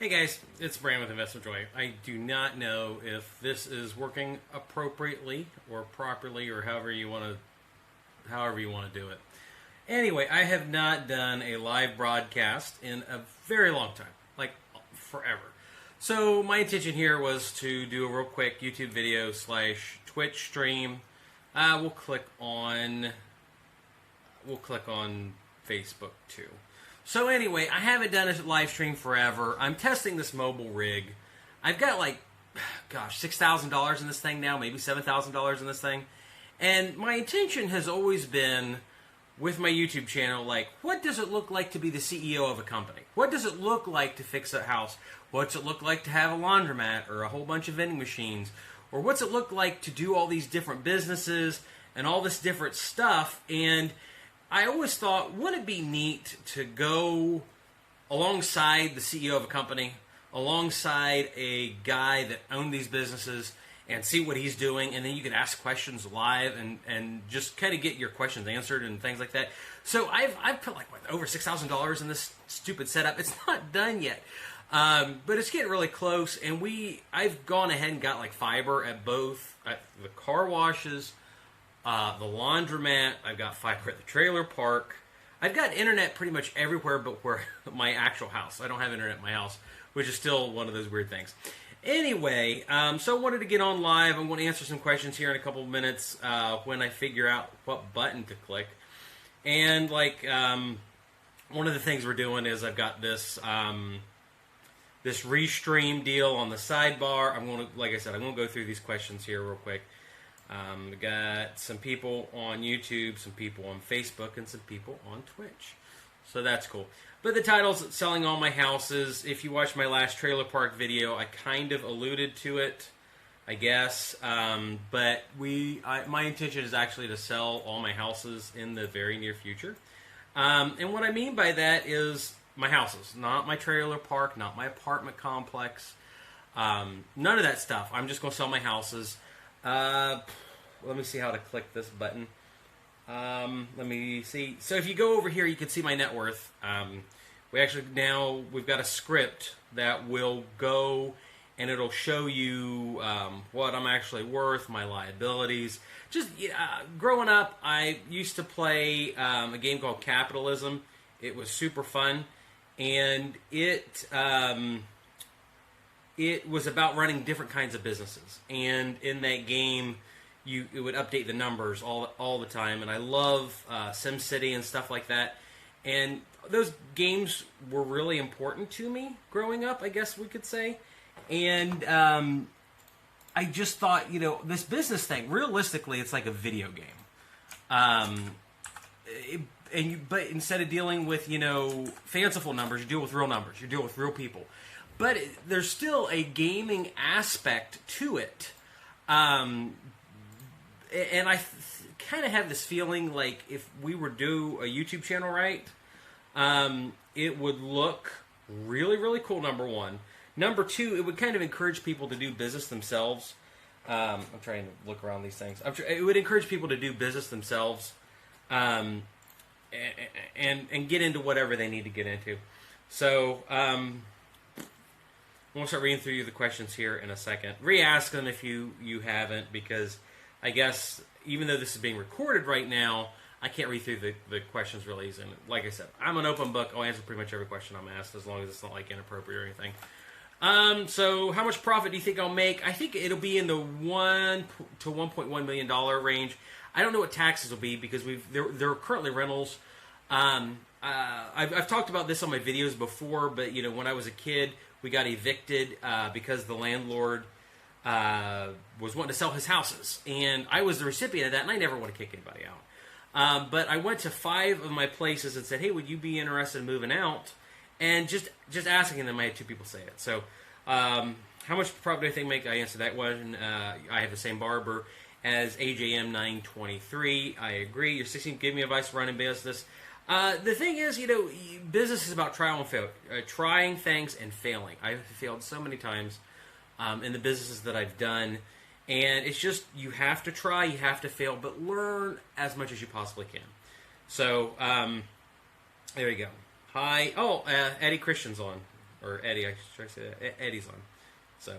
Hey guys, it's Brandon with Investment Joy. I do not know if this is working appropriately or properly or however you want to do it. Anyway, I have not done a live broadcast in a very long time, like forever. So my intention here was to do a real quick YouTube video / Twitch stream. We'll click on Facebook too. So anyway, I haven't done a live stream forever. I'm testing this mobile rig. I've got $6,000 in this thing now, maybe $7,000 in this thing. And my intention has always been, with my YouTube channel, what does it look like to be the CEO of a company? What does it look like to fix a house? What's it look like to have a laundromat or a whole bunch of vending machines? Or what's it look like to do all these different businesses and all this different stuff? And I always thought, wouldn't it be neat to go alongside the CEO of a company, alongside a guy that owned these businesses, and see what he's doing, and then you could ask questions live and just kind of get your questions answered and things like that. So I've put over $6,000 in this stupid setup. It's not done yet, but it's getting really close. And I've gone ahead and got fiber at the car washes. The laundromat. I've got fiber at the trailer park. I've got internet pretty much everywhere but where my actual house. I don't have internet in my house, which is still one of those weird things. Anyway, so I wanted to get on live. I'm going to answer some questions here in a couple of minutes when I figure out what button to click. And one of the things we're doing is I've got this this restream deal on the sidebar. I'm going to go through these questions here real quick. We got some people on YouTube, some people on Facebook, and some people on Twitch. So that's cool. But the title's Selling All My Houses. If you watched my last trailer park video, I kind of alluded to it, I guess. But my intention is actually to sell all my houses in the very near future. And what I mean by that is my houses, not my trailer park, not my apartment complex. None of that stuff. I'm just going to sell my houses. Let me see how to click this button. Let me see. So if you go over here, you can see my net worth. We've got a script that will go and it'll show you what I'm actually worth, my liabilities. Growing up, I used to play a game called Capitalism. It was super fun, and it was about running different kinds of businesses. And in that game, it would update the numbers all the time. And I love SimCity and stuff like that. And those games were really important to me growing up, I guess we could say. And I just thought, this business thing, realistically, it's like a video game. But instead of dealing with, fanciful numbers, you deal with real numbers. You deal with real people. But there's still a gaming aspect to it. And I kind of have this feeling like if we were to do a YouTube channel right, it would look really, really cool, number one. Number two, it would kind of encourage people to do business themselves. I'm trying to look around these things. It would encourage people to do business themselves and get into whatever they need to get into. So I'm going to start reading through the questions here in a second. Re-ask them if you haven't, because I guess even though this is being recorded right now, I can't read through the questions really easily. And like I said, I'm an open book. I'll answer pretty much every question I'm asked as long as it's not inappropriate or anything. So how much profit do you think I'll make? I think it'll be in the $1 to $1.1 million range. I don't know what taxes will be because there are currently rentals. I've talked about this on my videos before, but when I was a kid, we got evicted because the landlord was wanting to sell his houses, and I was the recipient of that, and I never want to kick anybody out. But I went to 5 of my places and said, "Hey, would you be interested in moving out?" And just asking them, I had 2 people say it. So, how much profit do I think make? I answered that one. I have the same barber as AJM923. I agree. You're 16. Give me advice for running business. The thing is, business is about trial and failure, trying things and failing. I've failed so many times in the businesses that I've done, and it's just you have to try, you have to fail, but learn as much as you possibly can. So there you go. Hi. Oh, Eddie Christian's on. or Eddie. I should say that. Eddie's on. So,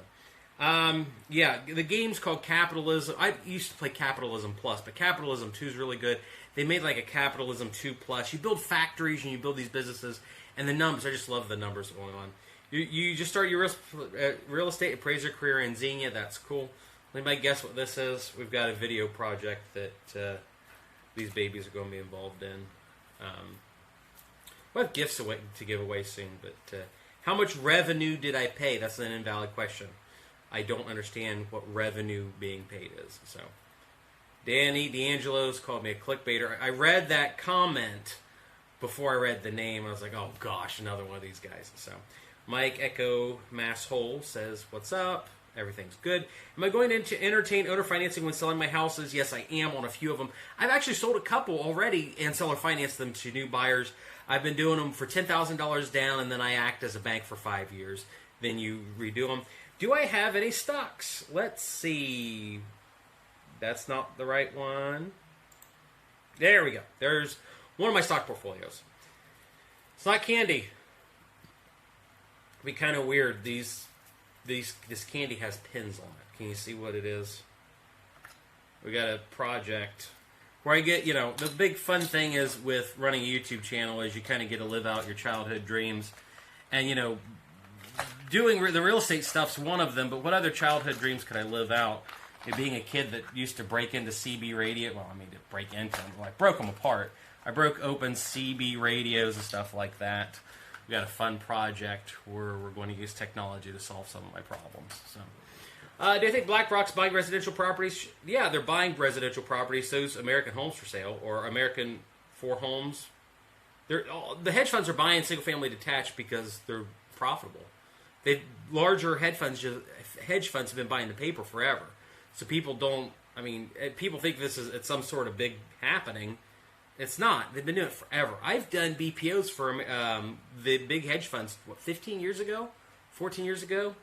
yeah, the game's called Capitalism. I used to play Capitalism Plus, but Capitalism 2 is really good. They made like a Capitalism 2 Plus. You build factories and you build these businesses, and the numbers. I just love the numbers going on. You just start your real estate appraiser career in Xenia. That's cool. Anybody guess what this is? We've got a video project that these babies are going to be involved in. We'll have gifts to give away soon, but how much revenue did I pay? That's an invalid question. I don't understand what revenue being paid is. So, Danny D'Angelo's called me a clickbaiter. I read that comment before I read the name. I was like, oh gosh, another one of these guys. So, Mike Echo Masshole says, what's up? Everything's good. Am I going to entertain owner financing when selling my houses? Yes, I am on a few of them. I've actually sold a couple already and seller financed them to new buyers. I've been doing them for $10,000 down, and then I act as a bank for 5 years. Then you redo them. Do I have any stocks? Let's see. That's not the right one. There we go. There's one of my stock portfolios. It's not candy. It'd be kind of weird. This candy has pins on it. Can you see what it is? We got a project where I get, the big fun thing is with running a YouTube channel is you kind of get to live out your childhood dreams. And, doing the real estate stuff's one of them, but what other childhood dreams could I live out? Being a kid that used to break into CB radio, to break into them, I broke them apart. I broke open CB radios and stuff like that. We got a fun project where we're going to use technology to solve some of my problems. So, do you think BlackRock's buying residential properties? Yeah, they're buying residential properties. So's American Homes for Sale or American For Homes. The hedge funds are buying single-family detached because they're profitable. Larger hedge funds have been buying the paper forever. So people people think it's some sort of big happening. It's not. They've been doing it forever. I've done BPOs for the big hedge funds, 15 years ago? 14 years ago?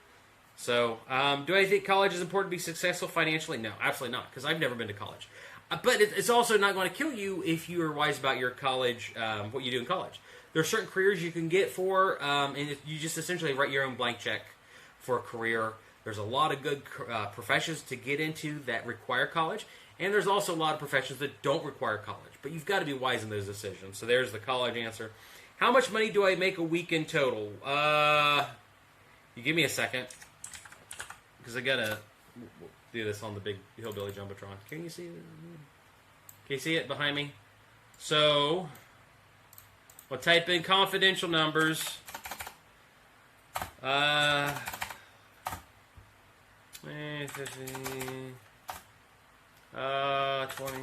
So, do I think college is important to be successful financially? No, absolutely not, because I've never been to college. But it's also not going to kill you if you are wise about your college, what you do in college. There are certain careers you can get for, and you just essentially write your own blank check for a career. There's a lot of good professions to get into that require college, and there's also a lot of professions that don't require college. But you've got to be wise in those decisions. So there's the college answer. How much money do I make a week in total? You give me a second, because I gotta do this on the big hillbilly jumbotron. Can you see it? Can you see it behind me? So, I'll type in confidential numbers. 15, 20.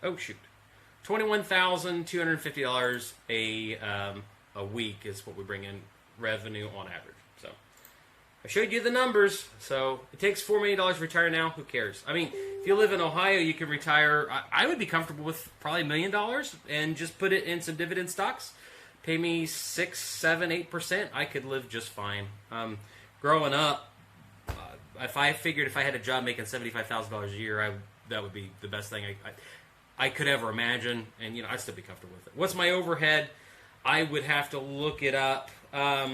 Oh shoot, $21,250 a week is what we bring in revenue on average. So I showed you the numbers. So it takes $4 million to retire now. Who cares? If you live in Ohio, you can retire. I would be comfortable with probably $1 million and just put it in some dividend stocks. Pay me 6, 7, 8%. I could live just fine. Growing up, if I had a job making $75,000 a year, that would be the best thing I could ever imagine, and I'd still be comfortable with it. What's my overhead? I would have to look it up.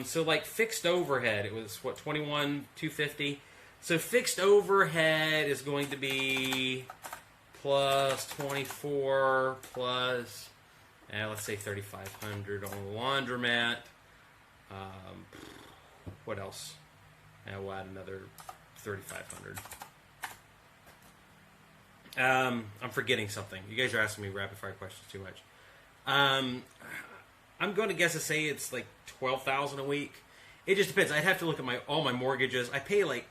So like fixed overhead, it was what, $21,250. So fixed overhead is going to be plus 24 plus, let's say 3,500 on the laundromat. What else? We'll add another 3,500. I'm forgetting something. You guys are asking me rapid fire questions too much. I'm going to guess to say it's like $12,000 a week. It just depends. I'd have to look at all my mortgages. I pay like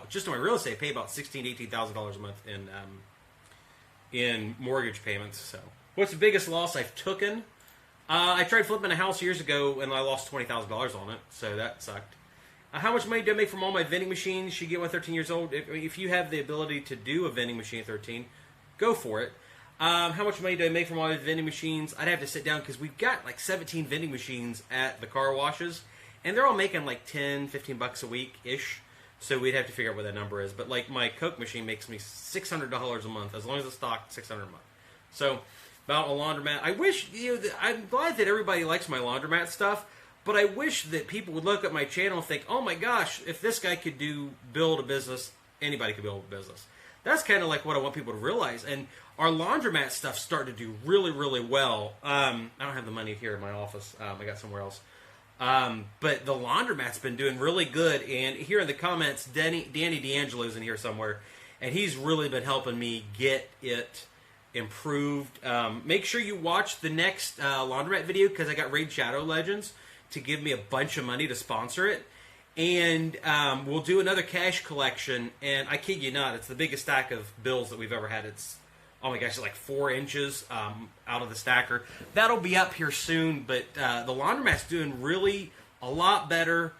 just on my real estate, I pay about $16,000 to $18,000 a month in mortgage payments. So, what's the biggest loss I've taken? I tried flipping a house years ago and I lost $20,000 on it, so that sucked. How much money do I make from all my vending machines? You get one 13 years old. If you have the ability to do a vending machine at 13, go for it. How much money do I make from all my vending machines? I'd have to sit down because we've got like 17 vending machines at the car washes, and they're all making like 10, 15 bucks a week-ish. So we'd have to figure out what that number is. But like my Coke machine makes me $600 a month. As long as it's stocked, $600 a month. So about a laundromat. I wish, I'm glad that everybody likes my laundromat stuff, but I wish that people would look at my channel and think, oh my gosh, if this guy could build a business, anybody could build a business. That's kind of like what I want people to realize. And our laundromat stuff started to do really, really well. I don't have the money here in my office. I got somewhere else. But the laundromat's been doing really good. And here in the comments, Danny D'Angelo's in here somewhere. And he's really been helping me get it improved. Make sure you watch the next laundromat video, because I got Raid Shadow Legends to give me a bunch of money to sponsor it. And we'll do another cash collection. And I kid you not, it's the biggest stack of bills that we've ever had. It's, oh my gosh, it's like 4 inches out of the stacker. That'll be up here soon. But the laundromat's doing really a lot better.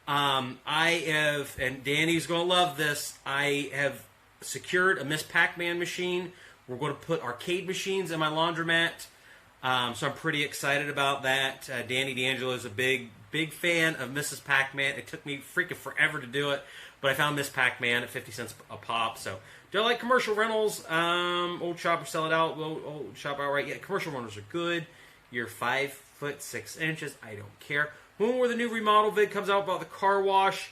I have, and Danny's going to love this, I have secured a Miss Pac-Man machine. We're going to put arcade machines in my laundromat. So I'm pretty excited about that. Danny D'Angelo is a big fan of Mrs. Pac-Man. It took me freaking forever to do it, but I found Miss Pac-Man at 50 cents a pop. So, do I like commercial rentals? Old shop or sell it out. Old shop outright. Yeah, commercial rentals are good. You're 5'6". I don't care. When the new remodel vid comes out about the car wash,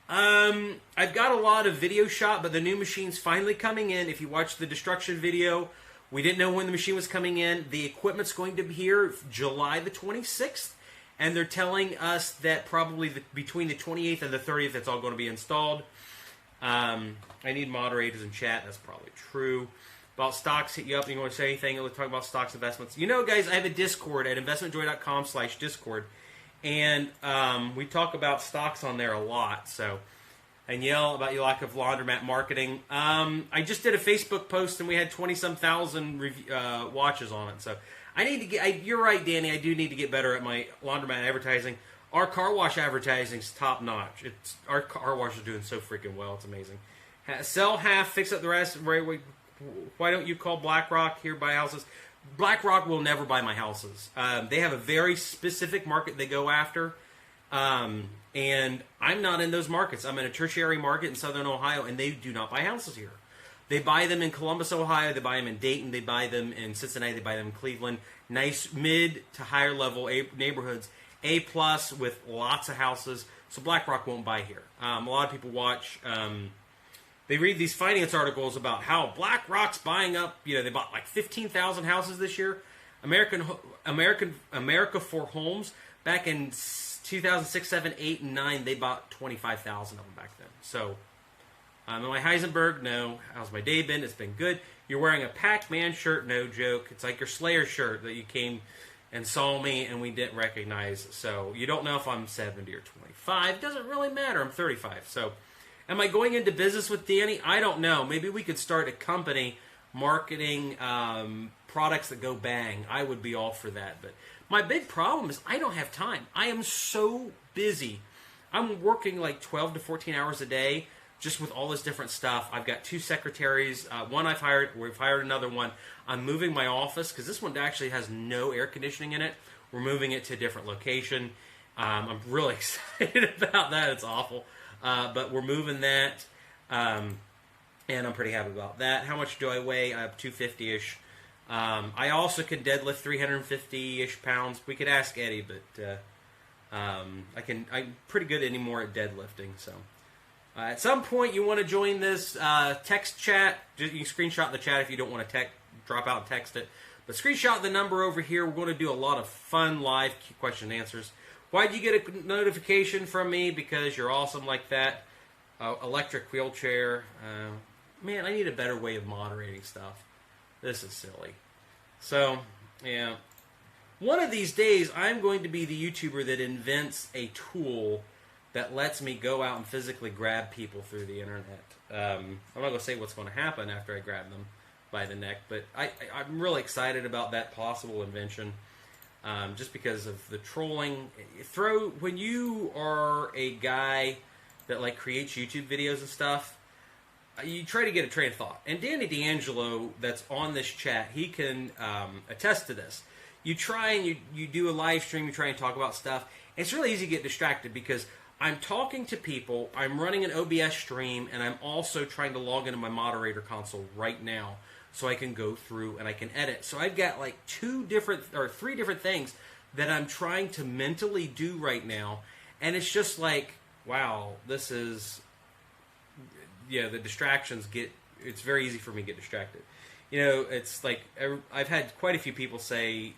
I've got a lot of video shot, but the new machine's finally coming in. If you watch the destruction video, we didn't know when the machine was coming in. The equipment's going to be here July the 26th, and they're telling us that probably between the 28th and the 30th, it's all going to be installed. I need moderators in chat. That's probably true. About stocks, hit you up. You want to say anything? We'll talk about stocks, investments. You know, guys, I have a Discord at investmentjoy.com/Discord, and we talk about stocks on there a lot. So. And yell about your lack of laundromat marketing. I just did a Facebook post and we had 20-some thousand watches on it. So I need to get. You're right, Danny. I do need to get better at my laundromat advertising. Our car wash advertising is top notch. Our car wash is doing so freaking well. It's amazing. Sell half, fix up the rest. Why don't you call BlackRock here buy houses? BlackRock will never buy my houses. They have a very specific market they go after. And I'm not in those markets. I'm in a tertiary market in southern Ohio, and they do not buy houses here. They buy them in Columbus, Ohio. They buy them in Dayton. They buy them in Cincinnati. They buy them in Cleveland. Nice mid to higher level neighborhoods. A+ with lots of houses. So BlackRock won't buy here. A lot of people watch. They read these finance articles about how BlackRock's buying up. They bought like 15,000 houses this year. America for Homes back in 2006, 7, 8, and 9, they bought 25,000 of them back then. So, am I Heisenberg? No. How's my day been? It's been good. You're wearing a Pac-Man shirt? No joke. It's like your Slayer shirt that you came and saw me and we didn't recognize. So, you don't know if I'm 70 or 25. It doesn't really matter. I'm 35. So, am I going into business with Danny? I don't know. Maybe we could start a company marketing products that go bang. I would be all for that, but my big problem is I don't have time. I am so busy. I'm working like 12 to 14 hours a day just with all this different stuff. I've got 2 secretaries. One I've hired. We've hired another one. I'm moving my office because this one actually has no air conditioning in it. We're moving it to a different location. I'm really excited about that. It's awful. But we're moving that. And I'm pretty happy about that. How much do I weigh? I have 250-ish. I also can deadlift 350-ish pounds. We could ask Eddie, but I'm pretty good anymore at deadlifting. So at some point you want to join this text chat. You can screenshot the chat if you don't want to drop out and text it. But screenshot the number over here. We're going to do a lot of fun live question and answers. Why'd you get a notification from me? Because you're awesome like that. Electric wheelchair. Man, I need a better way of moderating stuff. This is silly. So, yeah. One of these days, I'm going to be the YouTuber that invents a tool that lets me go out and physically grab people through the internet. I'm not going to say what's going to happen after I grab them by the neck, but I'm really excited about that possible invention. Just because of the trolling. When you are a guy that creates YouTube videos and stuff, you try to get a train of thought. And Danny D'Angelo, that's on this chat, he can attest to this. You try and you do a live stream, you try and talk about stuff. It's really easy to get distracted because I'm talking to people, I'm running an OBS stream, and I'm also trying to log into my moderator console right now so I can go through and I can edit. So I've got like 3 different things that I'm trying to mentally do right now, and it's just like, wow, this is, the distractions it's very easy for me to get distracted. It's like, I've had quite a few people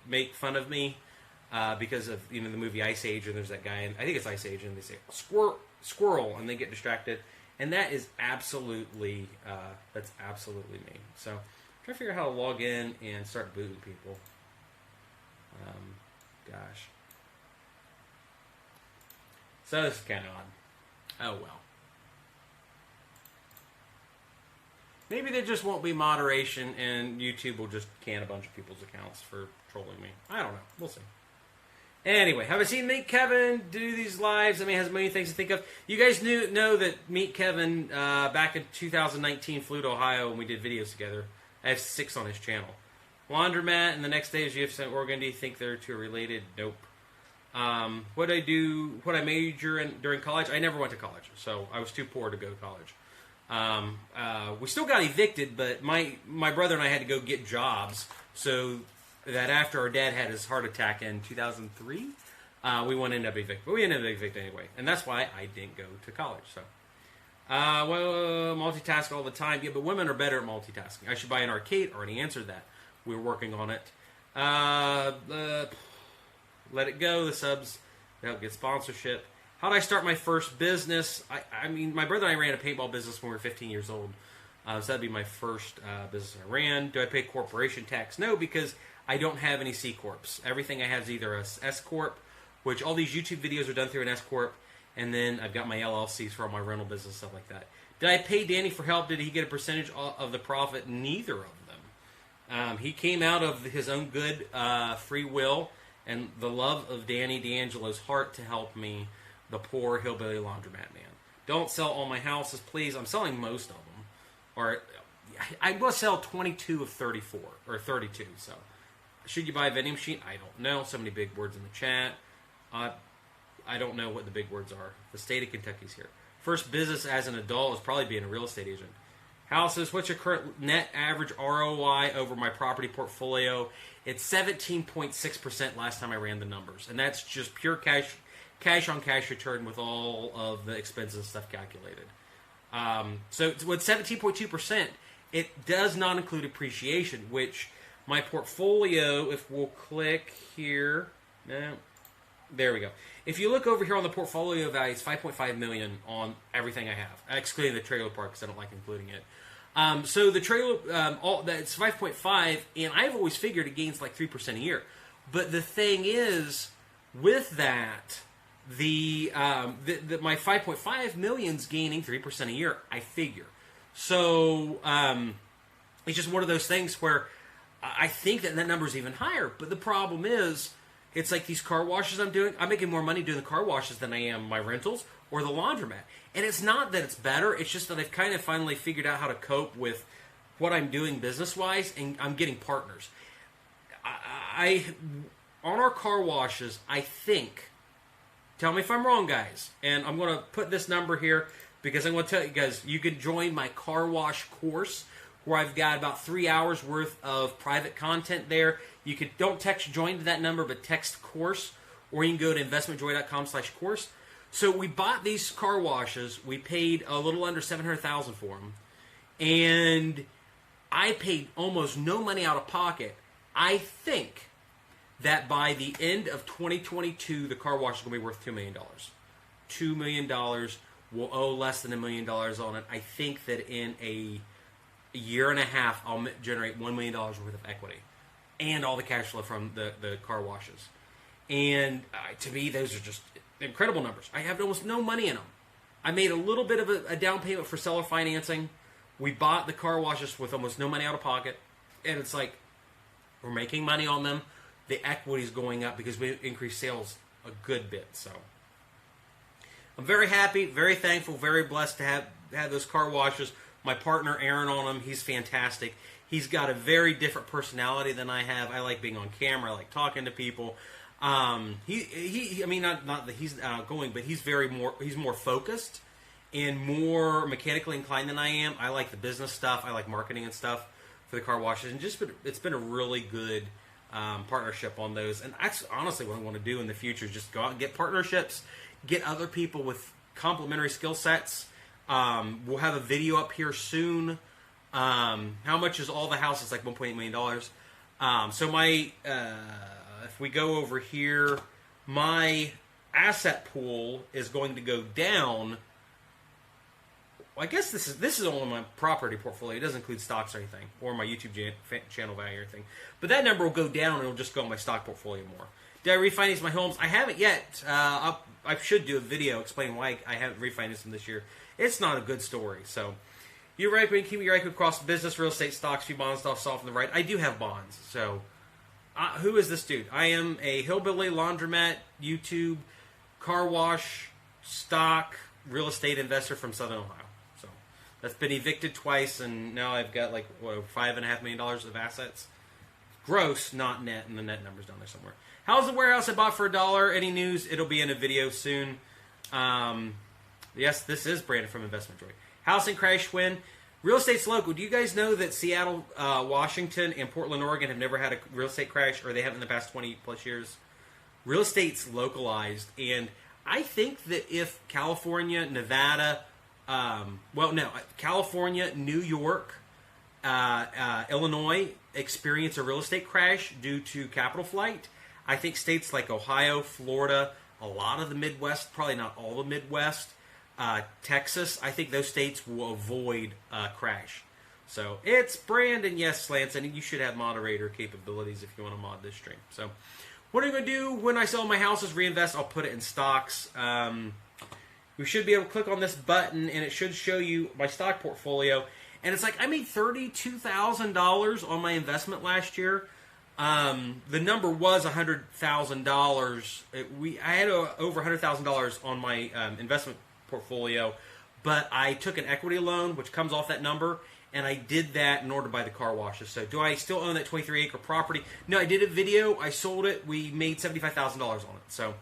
make fun of me because of the movie Ice Age, and there's that guy, and I think it's Ice Age, and they say squirrel, and they get distracted, and that is absolutely me. So I'm trying to figure out how to log in and start booting people. Gosh, so this is kind of odd. Oh well. Maybe there just won't be moderation, and YouTube will just can a bunch of people's accounts for trolling me. I don't know. We'll see. Anyway, have I seen Meet Kevin do these lives? I mean, he has a million things to think of. You guys know that Meet Kevin, back in 2019, flew to Ohio and we did videos together. I have 6 on his channel. Laundromat, and the next day is UFC in Oregon. Do you think they're two related? Nope. What I major in during college? I never went to college, so I was too poor to go to college. We still got evicted, but my brother and I had to go get jobs, so that after our dad had his heart attack in 2003, we wouldn't end up evicted. But we ended up evicted anyway, and that's why I didn't go to college. So, multitask all the time. Yeah, but women are better at multitasking. I should buy an arcade. Already answered that. We're working on it. Let it go. The subs, they'll get sponsorship. How did I start my first business? I mean, my brother and I ran a paintball business when we were 15 years old. So that'd be my first business I ran. Do I pay corporation tax? No, because I don't have any C Corps. Everything I have is either a S Corp, which all these YouTube videos are done through an S Corp, and then I've got my LLCs for all my rental business, stuff like that. Did I pay Danny for help? Did he get a percentage of the profit? Neither of them. He came out of his own good free will and the love of Danny D'Angelo's heart to help me, the poor hillbilly laundromat man. Don't sell all my houses, please. I'm selling most of them. Or I will sell 22 of 34, or 32, so. Should you buy a vending machine? I don't know. So many big words in the chat. I don't know what the big words are. The state of Kentucky's here. First business as an adult is probably being a real estate agent. Houses, what's your current net average ROI over my property portfolio? It's 17.6% last time I ran the numbers. And that's just pure cash on cash return with all of the expenses and stuff calculated. So with 17.2%, it does not include appreciation, which my portfolio, if we'll click here, no, there we go. If you look over here on the portfolio value, it's $5.5 million on everything I have, excluding the trailer park because I don't like including it. So the trailer, that's 5.5, and I've always figured it gains like 3% a year. But the thing is, with that, my 5.5 million's gaining 3% a year, I figure. So it's just one of those things where I think that number's even higher. But the problem is, it's like these car washes I'm doing. I'm making more money doing the car washes than I am my rentals or the laundromat. And it's not that it's better. It's just that I've kind of finally figured out how to cope with what I'm doing business-wise, and I'm getting partners. On our car washes, I think, tell me if I'm wrong, guys, and I'm going to put this number here because I'm going to tell you guys, you can join my car wash course where I've got about 3 hours worth of private content there. You could, don't text join to that number, but text course, or you can go to investmentjoy.com/course. So we bought these car washes. We paid a little under $700,000 for them, and I paid almost no money out of pocket. I think that by the end of 2022, the car wash is going to be worth $2 million. $2 million. We'll owe less than $1 million on it. I think that in a year and a half, I'll generate $1 million worth of equity and all the cash flow from the car washes. And to me, those are just incredible numbers. I have almost no money in them. I made a little bit of a down payment for seller financing. We bought the car washes with almost no money out of pocket. And it's like, we're making money on them. The equity's going up because we increased sales a good bit. So I'm very happy, very thankful, very blessed to have those car washes. My partner Aaron on them, he's fantastic. He's got a very different personality than I have. I like being on camera. I like talking to people. I mean, not that he's outgoing, but he's more focused and more mechanically inclined than I am. I like the business stuff. I like marketing and stuff for the car washes, and it's been a really good partnership on those. And that's honestly what I want to do in the future: is just go out and get partnerships, get other people with complementary skill sets. We'll have a video up here soon. How much is all the house? It's like $1.8 million. So my if we go over here, my asset pool is going to go down. Well, I guess this is only my property portfolio. It doesn't include stocks or anything, or my YouTube channel value or anything. But that number will go down, and it'll just go on my stock portfolio more. Did I refinance my homes? I haven't yet. I should do a video explaining why I haven't refinanced them this year. It's not a good story. So, you're right, keep your IQ across business, real estate, stocks, few bonds, stuff, soft on the right. I do have bonds. So, who is this dude? I am a hillbilly laundromat, YouTube, car wash, stock, real estate investor from Southern Ohio. So, that's been evicted twice, and now I've got like $5.5 million of assets. Gross, not net, and the net number's down there somewhere. How's the warehouse I bought for $1? Any news? It'll be in a video soon. Yes, this is Brandon from Investment Joy. Housing crash win. Real estate's local. Do you guys know that Seattle, Washington, and Portland, Oregon have never had a real estate crash, or they haven't in the past 20 plus years? Real estate's localized, and I think that if California, Nevada, California, New York, Illinois experience a real estate crash due to capital flight, I think states like Ohio, Florida, a lot of the Midwest, probably not all the Midwest, Texas, I think those states will avoid a crash. So it's Brandon, yes, Lance, and you should have moderator capabilities if you want to mod this stream. So what I'm going to do when I sell my houses, reinvest, I'll put it in stocks. We should be able to click on this button, and it should show you my stock portfolio. And it's like I made $32,000 on my investment last year. The number was $100,000. I had over $100,000 on my investment portfolio, but I took an equity loan, which comes off that number, and I did that in order to buy the car washes. So do I still own that 23-acre property? No, I did a video. I sold it. We made $75,000 on it. So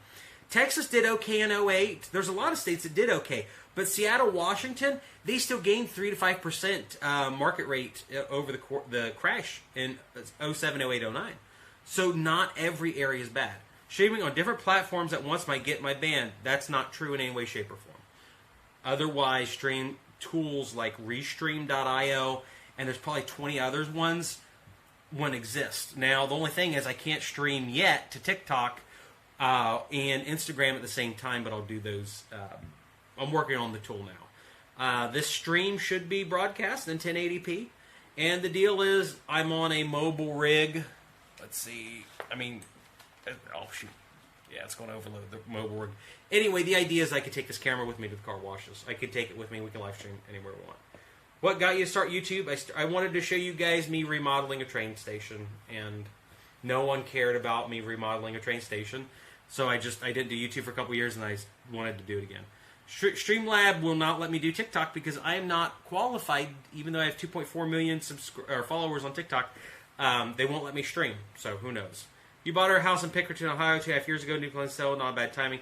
Texas did okay in '08. There's a lot of states that did okay. But Seattle, Washington, they still gained 3 to 5% market rate over the crash in '07, '08, '09. So not every area is bad. Streaming on different platforms at once might get my ban. That's not true in any way, shape, or form. Otherwise, stream tools like Restream.io, and there's probably 20 other ones, wouldn't exist. Now, the only thing is I can't stream yet to TikTok and Instagram at the same time, but I'll do those. I'm working on the tool now. This stream should be broadcast in 1080p, and the deal is I'm on a mobile rig. Let's see. Oh, shoot. Yeah, it's going to overload the mobile rig. Anyway, the idea is I could take this camera with me to the car washes. I could take it with me. We can live stream anywhere we want. What got you to start YouTube? I wanted to show you guys me remodeling a train station, and no one cared about me remodeling a train station. So I didn't do YouTube for a couple years, and I wanted to do it again. Streamlab will not let me do TikTok because I am not qualified, even though I have 2.4 million followers on TikTok. They won't let me stream, so who knows. You bought our house in Pickerington, Ohio 2.5 years ago. New Glen sale, not bad timing.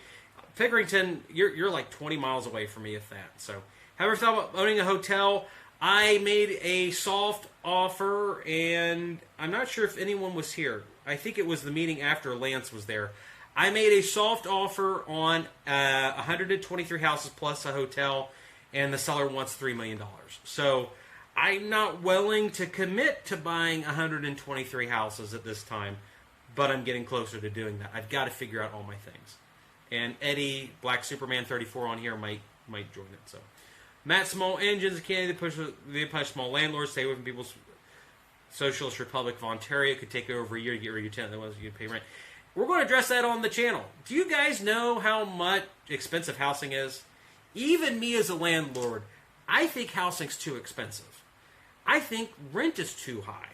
Pickerington, you're like 20 miles away from me, if that. So, have you ever thought about owning a hotel? I made a soft offer, and I'm not sure if anyone was here. I think it was the meeting after Lance was there. I made a soft offer on 123 houses plus a hotel, and the seller wants $3 million. So, I'm not willing to commit to buying 123 houses at this time, but I'm getting closer to doing that. I've got to figure out all my things. And Eddie, Black Superman 34 on here might join it. So, Matt Small Engines, Canada, they push small landlords, stay away from People's Socialist Republic of Ontario. It could take over a year to get rid of your tenant that wants you to pay rent. We're going to address that on the channel. Do you guys know how much expensive housing is? Even me as a landlord, I think housing's too expensive. I think rent is too high.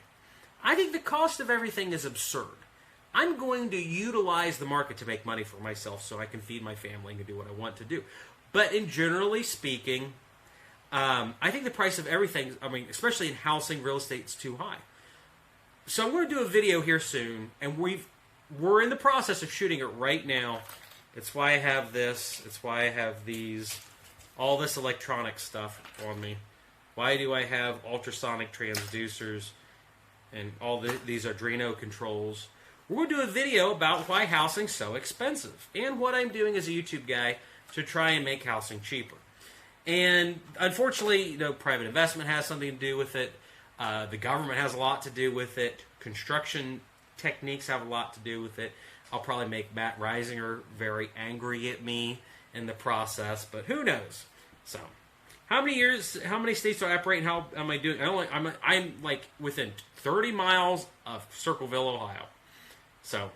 I think the cost of everything is absurd. I'm going to utilize the market to make money for myself so I can feed my family and do what I want to do. But in generally speaking, I think the price of everything, especially in housing, real estate, is too high. So I'm going to do a video here soon, and we're in the process of shooting it right now. It's why I have this. It's why I have these, all this electronic stuff on me. Why do I have ultrasonic transducers and all these Arduino controls? We're going to do a video about why housing's so expensive and what I'm doing as a YouTube guy to try and make housing cheaper. And unfortunately, private investment has something to do with it. The government has a lot to do with it. Construction techniques have a lot to do with it. I'll probably make Matt Risinger very angry at me in the process, but who knows? So, how many states do I operate, and how am I doing? I'm like within 30 miles of Circleville, Ohio. So,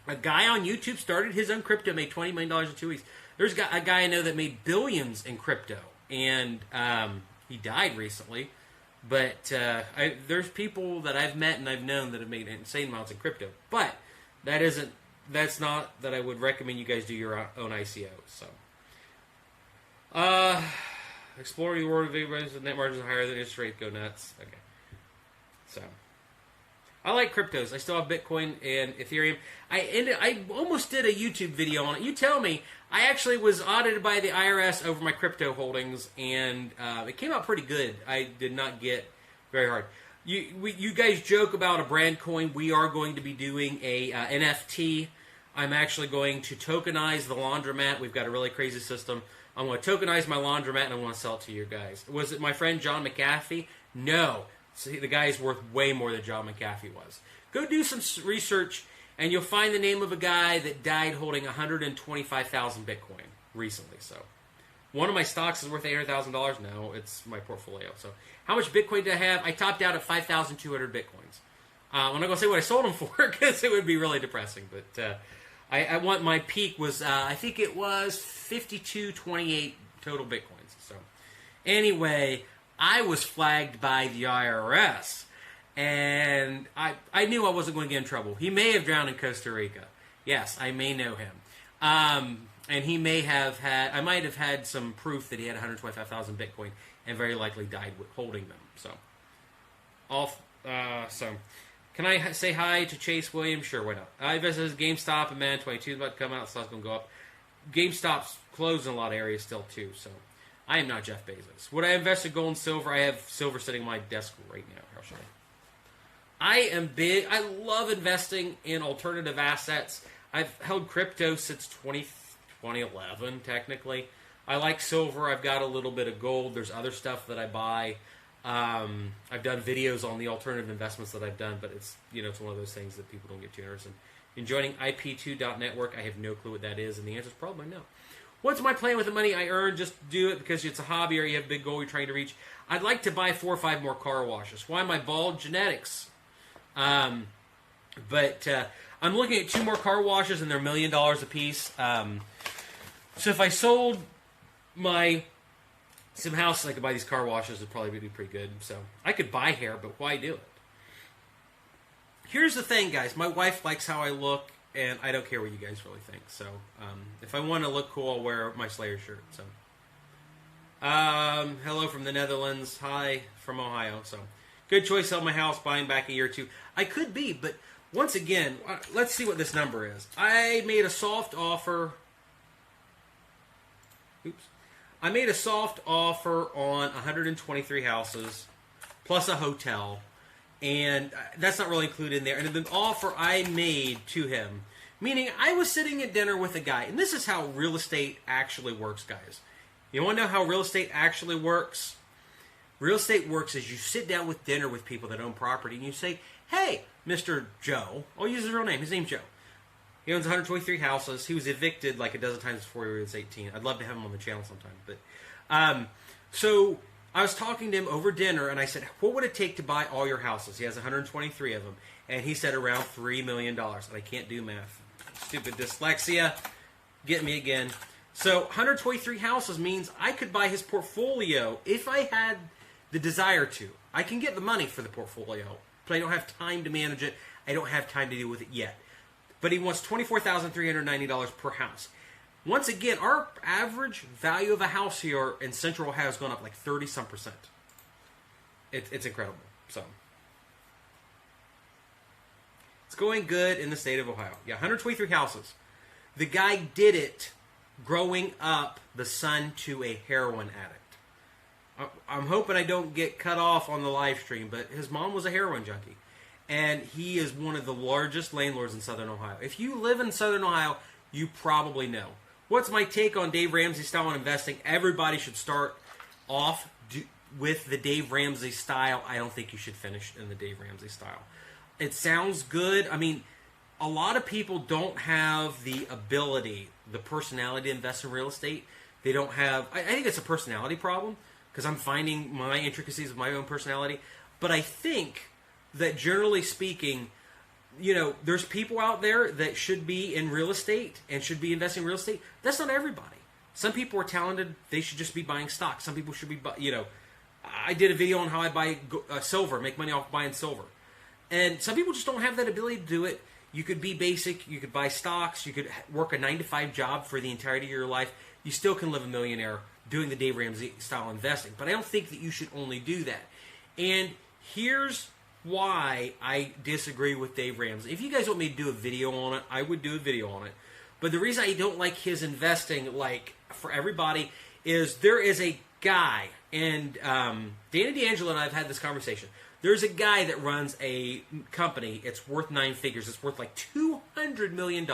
a guy on YouTube started his own crypto, made $20 million in 2 weeks. There's a guy I know that made billions in crypto, and he died recently. But there's people that I've met and I've known that have made insane amounts in crypto. But that's not that I would recommend you guys do your own ICO. So, exploring the world of everybody's net margins higher than interest rate, go nuts. Okay, so I like cryptos. I still have Bitcoin and Ethereum. I almost did a YouTube video on it. You tell me. I actually was audited by the IRS over my crypto holdings, and it came out pretty good. I did not get very hard. You guys joke about a brand coin. We are going to be doing a NFT. I'm actually going to tokenize the laundromat. We've got a really crazy system. I'm going to tokenize my laundromat, and I want to sell it to you guys. Was it my friend John McAfee? No. See, the guy's worth way more than John McAfee was. Go do some research, and you'll find the name of a guy that died holding 125,000 Bitcoin recently. So, one of my stocks is worth $800,000. No, it's my portfolio. So, how much Bitcoin do I have? I topped out at 5,200 Bitcoins. I'm not going to say what I sold them for because it would be really depressing. But I want my peak was I think it was 5228 total Bitcoins. So, anyway, I was flagged by the IRS. And I knew I wasn't going to get in trouble. He may have drowned in Costa Rica. Yes, I may know him. And he may have had, I might have had some proof that he had 125,000 Bitcoin and very likely died with holding them. So, can I say hi to Chase Williams? Sure, why not? I visited GameStop and Man 22 is about to come out. The stock's going to go up. GameStop's closed in a lot of areas still, too. So, I am not Jeff Bezos. Would I invest in gold and silver? I have silver sitting on my desk right now. How should I? I am big. I love investing in alternative assets. I've held crypto since 2011, technically. I like silver. I've got a little bit of gold. There's other stuff that I buy. I've done videos on the alternative investments that I've done, but it's one of those things that people don't get too interested in. Joining IP2.network, I have no clue what that is, and the answer is probably no. What's my plan with the money I earn? Just do it because it's a hobby or you have a big goal you're trying to reach. I'd like to buy 4 or 5 more car washes. Why am I bald? Genetics. But I'm looking at 2 more car washes, and they're $1 million a piece. So if I sold some houses, I could buy these car washes. It'd probably be pretty good. So I could buy hair, but why do it? Here's the thing, guys. My wife likes how I look, and I don't care what you guys really think. So if I want to look cool, I'll wear my Slayer shirt. So hello from the Netherlands. Hi from Ohio. So. Good choice, sell my house, buying back a year or 2. I could be, but once again, let's see what this number is. I made a soft offer. I made a soft offer on 123 houses, plus a hotel, and that's not really included in there. And the offer I made to him, meaning I was sitting at dinner with a guy, and this is how real estate actually works, guys. You want to know how real estate actually works? Real estate works as you sit down with dinner with people that own property and you say, hey, Mr. Joe, I'll use his real name. His name's Joe. He owns 123 houses. He was evicted like a dozen times before he was 18. I'd love to have him on the channel sometime. But so I was talking to him over dinner and I said, what would it take to buy all your houses? He has 123 of them. And he said around $3 million. And I can't do math. Stupid dyslexia. Get me again. So 123 houses means I could buy his portfolio if I had the desire to. I can get the money for the portfolio, but I don't have time to manage it. I don't have time to deal with it yet. But he wants $24,390 per house. Once again, our average value of a house here in Central Ohio has gone up like 30-some%. It's incredible. So going good in the state of Ohio. Yeah, 123 houses. The guy did it growing up the son to a heroin addict. I'm hoping I don't get cut off on the live stream, but his mom was a heroin junkie. And he is one of the largest landlords in Southern Ohio. If you live in Southern Ohio, you probably know. What's my take on Dave Ramsey style on investing? Everybody should start off with the Dave Ramsey style. I don't think you should finish in the Dave Ramsey style. It sounds good. I mean, a lot of people don't have the ability, the personality to invest in real estate. They don't have, I think it's a personality problem because I'm finding my intricacies of my own personality. But I think that generally speaking, you know, there's people out there that should be in real estate and should be investing in real estate. That's not everybody. Some people are talented. They should just be buying stocks. Some people should be, you know, I did a video on how I buy silver, make money off buying silver. And some people just don't have that ability to do it. You could be basic. You could buy stocks. You could work a 9-to-5 job for the entirety of your life. You still can live a millionaire doing the Dave Ramsey style investing. But I don't think that you should only do that. And here's why I disagree with Dave Ramsey. If you guys want me to do a video on it, I would do a video on it. But the reason I don't like his investing, like, for everybody, is there is a guy, and Danny D'Angelo and I have had this conversation. There's a guy that runs a company. It's worth 9 figures. It's worth like $200 million.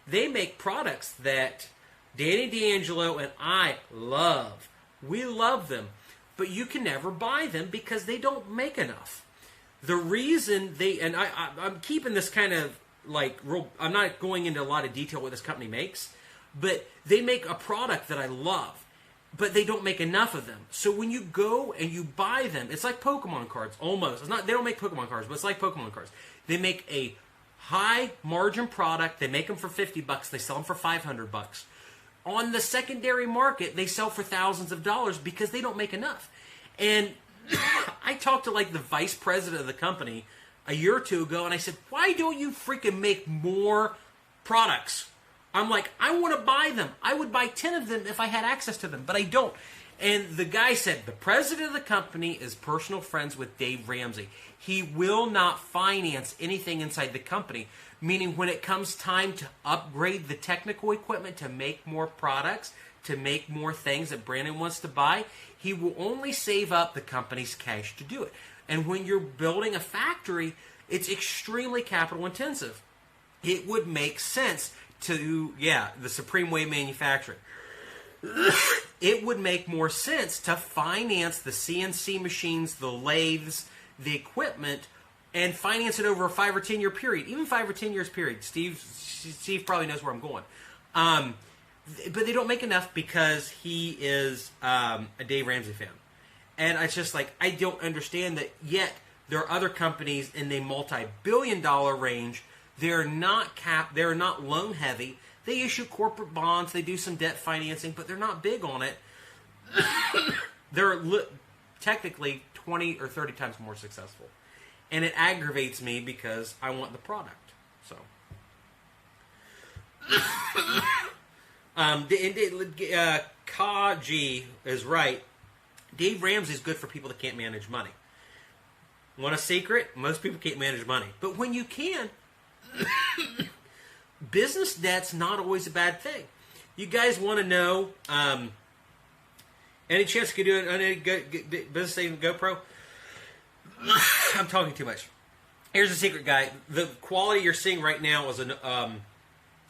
They make products that Danny D'Angelo and I love. We love them. But you can never buy them because they don't make enough. The reason they, and I'm keeping this kind of like, real, I'm not going into a lot of detail what this company makes, but they make a product that I love, but they don't make enough of them. So when you go and you buy them, it's like Pokemon cards, almost. It's not, they don't make Pokemon cards, but it's like Pokemon cards. They make a high margin product. They make them for $50. They sell them for $500. On the secondary market, they sell for thousands of dollars because they don't make enough. And I talked to like the vice president of the company a year or two ago, and I said, why don't you freaking make more products? I'm like, I want to buy them. I would buy 10 of them if I had access to them, but I don't. And the guy said, the president of the company is personal friends with Dave Ramsey. He will not finance anything inside the company, meaning when it comes time to upgrade the technical equipment to make more products, to make more things that Brandon wants to buy, he will only save up the company's cash to do it. And when you're building a factory, it's extremely capital intensive. It would make sense to, the Supreme Way manufacturing. It would make more sense to finance the CNC machines, the lathes, the equipment, and finance it over a 5 or 10 year period, even 5 or 10 years period. Steve probably knows where I'm going. But they don't make enough because he is a Dave Ramsey fan. And it's just like, I don't understand that yet there are other companies in the multi-billion-dollar range. They're not they're not loan heavy. They issue corporate bonds, they do some debt financing, but they're not big on it. They're technically 20 or 30 times more successful. And it aggravates me because I want the product. So Kaji is right. Dave Ramsey is good for people that can't manage money. Want a secret? Most people can't manage money. But when you can, business debt's not always a bad thing. You guys want to know any chance you could do a business thing with GoPro? I'm talking too much. Here's a secret, guy. The quality you're seeing right now is a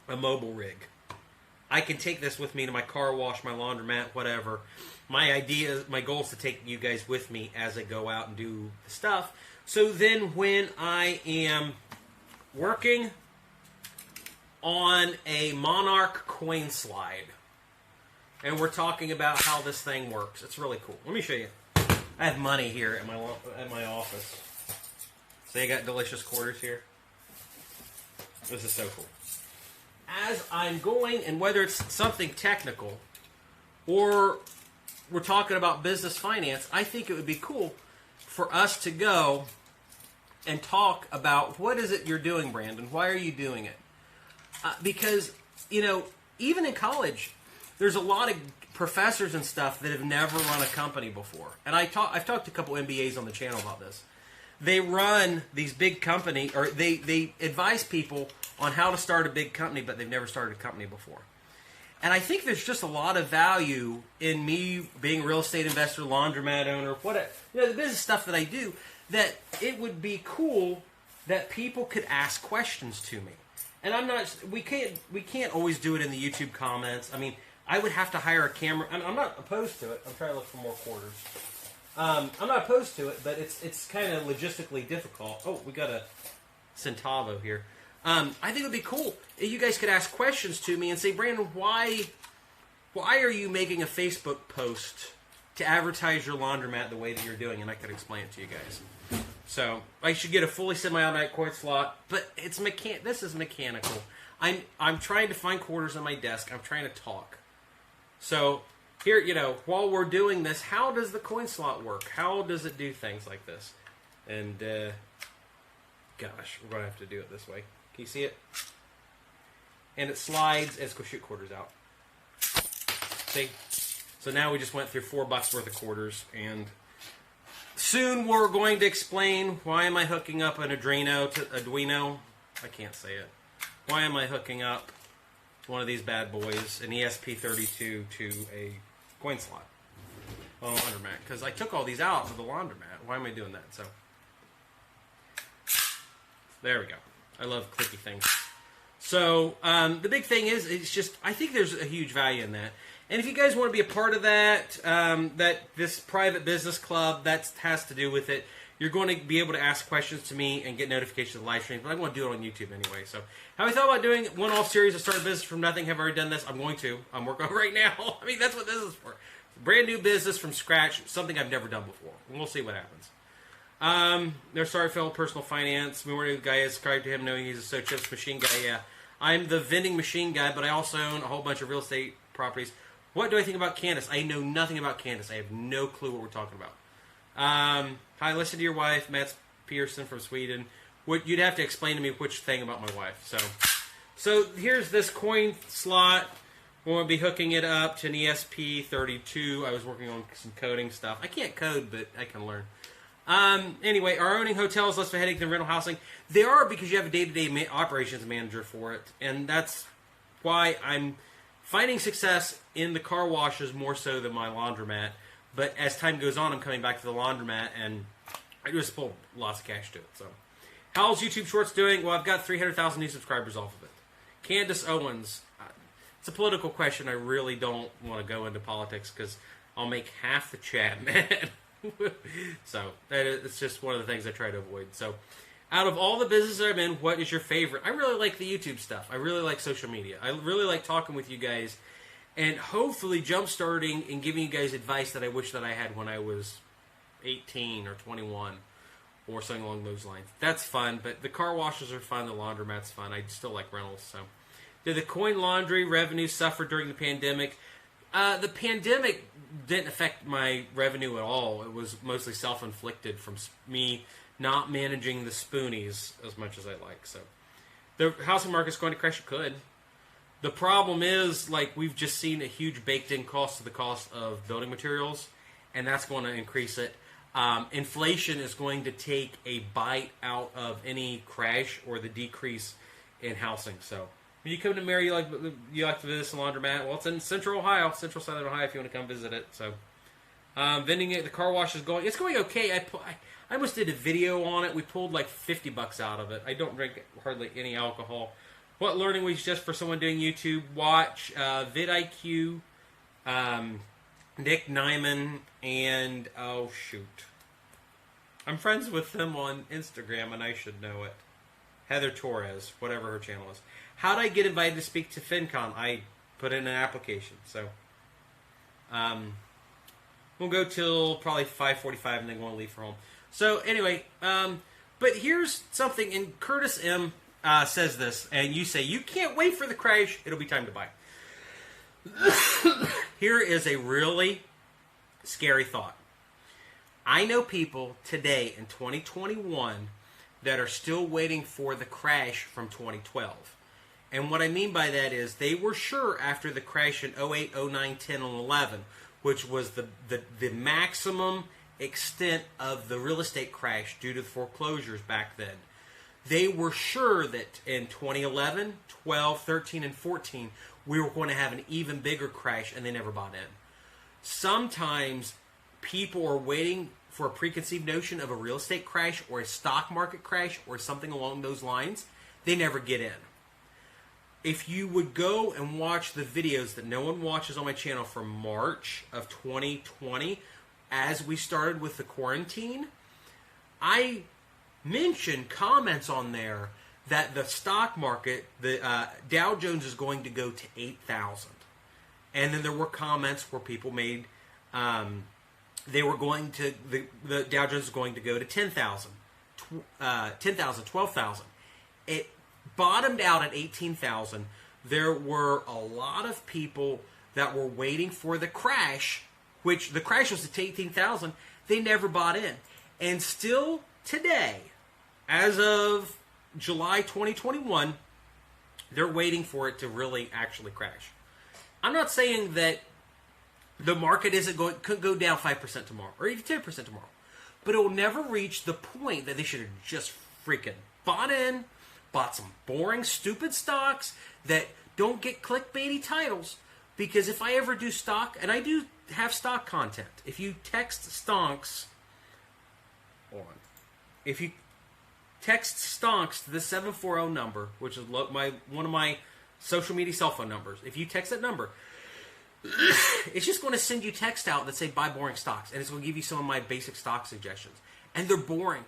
mobile rig. I can take this with me to my car wash, my laundromat, whatever. My goal is to take you guys with me as I go out and do the stuff. So then when I am working on a Monarch coin slide, and we're talking about how this thing works, it's really cool. Let me show you. I have money here at my office. So you got delicious quarters here. This is so cool. As I'm going, and whether it's something technical or we're talking about business finance, I think it would be cool for us to go and talk about what is it you're doing, Brandon? Why are you doing it? Because, you know, even in college, there's a lot of professors and stuff that have never run a company before. And I've talked to a couple MBAs on the channel about this. they run these big company, or they advise people on how to start a big company, but they've never started a company before. And I think there's just a lot of value in me being a real estate investor, laundromat owner, whatever, the business stuff that I do, that it would be cool that people could ask questions to me. And we can't always do it in the YouTube comments. I mean, I would have to hire a camera. I'm not opposed to it. I'm trying to look for more quarters. I'm not opposed to it, but it's kind of logistically difficult. Oh, we got a centavo here. I think it would be cool if you guys could ask questions to me and say, Brandon, why are you making a Facebook post to advertise your laundromat the way that you're doing? And I could explain it to you guys. So I should get a fully semi-automatic coin slot, but this is mechanical. I'm trying to find quarters on my desk. I'm trying to talk. So here, while we're doing this, how does the coin slot work? How does it do things like this? And gosh, we're going to have to do it this way. Can you see it? And it slides. Let's go shoot quarters out. See? So now we just went through $4 worth of quarters, and soon we're going to explain why am I hooking up an Arduino. I can't say it. Why am I hooking up one of these bad boys, an ESP32, to a coin slot? Well, laundromat. Because I took all these out of the laundromat. Why am I doing that? So there we go. I love clicky things. So the big thing is, it's just, I think there's a huge value in that. And if you guys want to be a part of that, this private business club, that has to do with it. You're going to be able to ask questions to me and get notifications of the live stream. But I want to do it on YouTube anyway. So have I thought about doing one-off series of Start a Business from Nothing? Have I already done this? I'm going to. I'm working on it right now. I mean, that's what this is for. Brand new business from scratch, something I've never done before. And we'll see what happens. There's Sorry Fellow Personal Finance. We were the guy subscribed to him knowing he's a So-Chips machine guy. Yeah, I'm the vending machine guy, but I also own a whole bunch of real estate properties. What do I think about Candace? I know nothing about Candace. I have no clue what we're talking about. Hi, listen to your wife, Mats Pearson from Sweden. You'd have to explain to me which thing about my wife. So here's this coin slot. We're going to be hooking it up to an ESP32. I was working on some coding stuff. I can't code, but I can learn. Anyway, are owning hotels less of a headache than rental housing? They are, because you have a day-to-day operations manager for it. And that's why I'm finding success in the car washes more so than my laundromat. But as time goes on, I'm coming back to the laundromat, and I just pull lots of cash to it. So, how's YouTube Shorts doing? Well, I've got 300,000 new subscribers off of it. Candace Owens. It's a political question. I really don't want to go into politics because I'll make half the chat mad. So, it's just one of the things I try to avoid. So, out of all the businesses I'm in, what is your favorite? I really like the YouTube stuff. I really like social media. I really like talking with you guys and hopefully jump-starting and giving you guys advice that I wish that I had when I was 18 or 21 or something along those lines. That's fun, but the car washes are fun. The laundromat's fun. I still like rentals. So, did the coin laundry revenue suffer during the pandemic? The pandemic didn't affect my revenue at all. It was mostly self-inflicted from me not managing the spoonies as much as I like. So, the housing market's going to crash. It could. The problem is, like, we've just seen a huge baked-in cost to the cost of building materials, and that's going to increase it. Inflation is going to take a bite out of any crash or the decrease in housing. So, when you come to Mary, you like to visit the laundromat. Well, it's in Central Ohio, Central Southern Ohio, if you want to come visit it. So, vending it, the car wash is going. It's going okay. I almost did a video on it. We pulled like $50 out of it. I don't drink hardly any alcohol. What learning we suggest for someone doing YouTube? Watch vidIQ, Nick Nyman, and oh shoot, I'm friends with them on Instagram, and I should know it. Heather Torres, whatever her channel is. How did I get invited to speak to FinCon? I put in an application. So we'll go till probably 5:45, and then go and leave for home. So anyway, but here's something. And Curtis M. Says this, and you say, you can't wait for the crash, it'll be time to buy. Here is a really scary thought. I know people today in 2021 that are still waiting for the crash from 2012. And what I mean by that is they were sure after the crash in 08, 09, 10, and 11, which was the maximum extent of the real estate crash due to the foreclosures back then. They were sure that in 2011, 12, 13, and 14, we were going to have an even bigger crash, and they never bought in. Sometimes people are waiting for a preconceived notion of a real estate crash or a stock market crash or something along those lines. They never get in. If you would go and watch the videos that no one watches on my channel from March of 2020, as we started with the quarantine, I mentioned comments on there that the stock market, the Dow Jones is going to go to 8,000. And then there were comments where people made, they were going to, the Dow Jones is going to go to 10,000, 12,000. It bottomed out at 18,000. There were a lot of people that were waiting for the crash, which the crash was at 18,000. They never bought in. And still today, as of July 2021, they're waiting for it to really actually crash. I'm not saying that the market could go down 5% tomorrow or even 10% tomorrow, but it will never reach the point that they should have just freaking bought some boring, stupid stocks that don't get clickbaity titles. Because if I ever do stock, and I do have stock content, if you text stonks, if you text stonks to the 740 number, which is one of my social media cell phone numbers, if you text that number, it's just going to send you text out that say buy boring stocks, and it's going to give you some of my basic stock suggestions, and they're boring.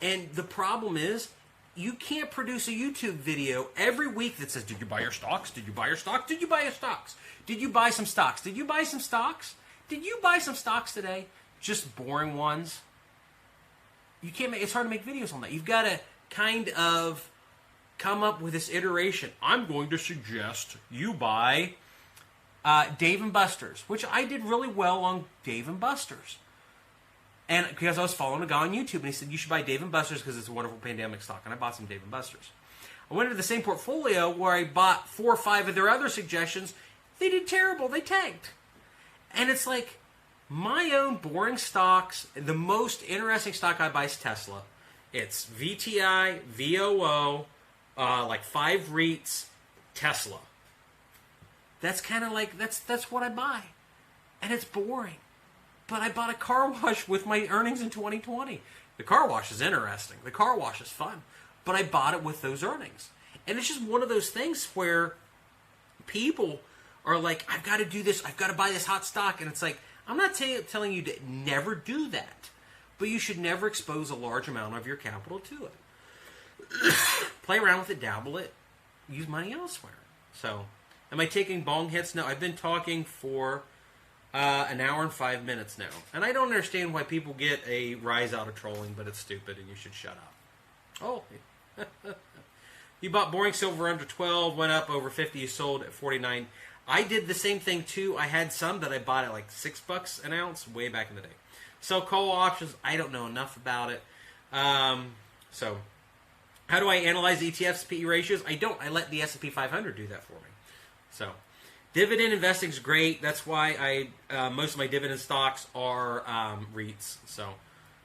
And the problem is, you can't produce a YouTube video every week that says, did you buy your stocks? Did you buy your stocks? Did you buy your stocks? Did you buy some stocks? Did you buy some stocks? Did you buy some stocks today? Just boring ones. You can't it's hard to make videos on that. You've got to kind of come up with this iteration. I'm going to suggest you buy Dave & Buster's, which I did really well on Dave & Buster's. And because I was following a guy on YouTube, and he said, you should buy Dave & Buster's because it's a wonderful pandemic stock. And I bought some Dave & Buster's. I went into the same portfolio where I bought 4 or 5 of their other suggestions. They did terrible. They tanked. And it's like, my own boring stocks, the most interesting stock I buy is Tesla. It's VTI, VOO, like 5 REITs, Tesla. That's kind of like, that's what I buy. And it's boring. But I bought a car wash with my earnings in 2020. The car wash is interesting. The car wash is fun. But I bought it with those earnings. And it's just one of those things where people are like, I've got to do this. I've got to buy this hot stock. And it's like, I'm not telling you to never do that. But you should never expose a large amount of your capital to it. Play around with it, dabble it, use money elsewhere. So, am I taking bong hits? No, I've been talking for an hour and 5 minutes now. And I don't understand why people get a rise out of trolling, but it's stupid and you should shut up. Oh. You bought boring silver under 12, went up over 50, you sold at 49. I did the same thing too. I had some that I bought at like $6 an ounce way back in the day. So call options, I don't know enough about it. So how do I analyze ETFs, PE ratios? I don't. I let the S&P 500 do that for me. So dividend investing is great. That's why most of my dividend stocks are REITs. So,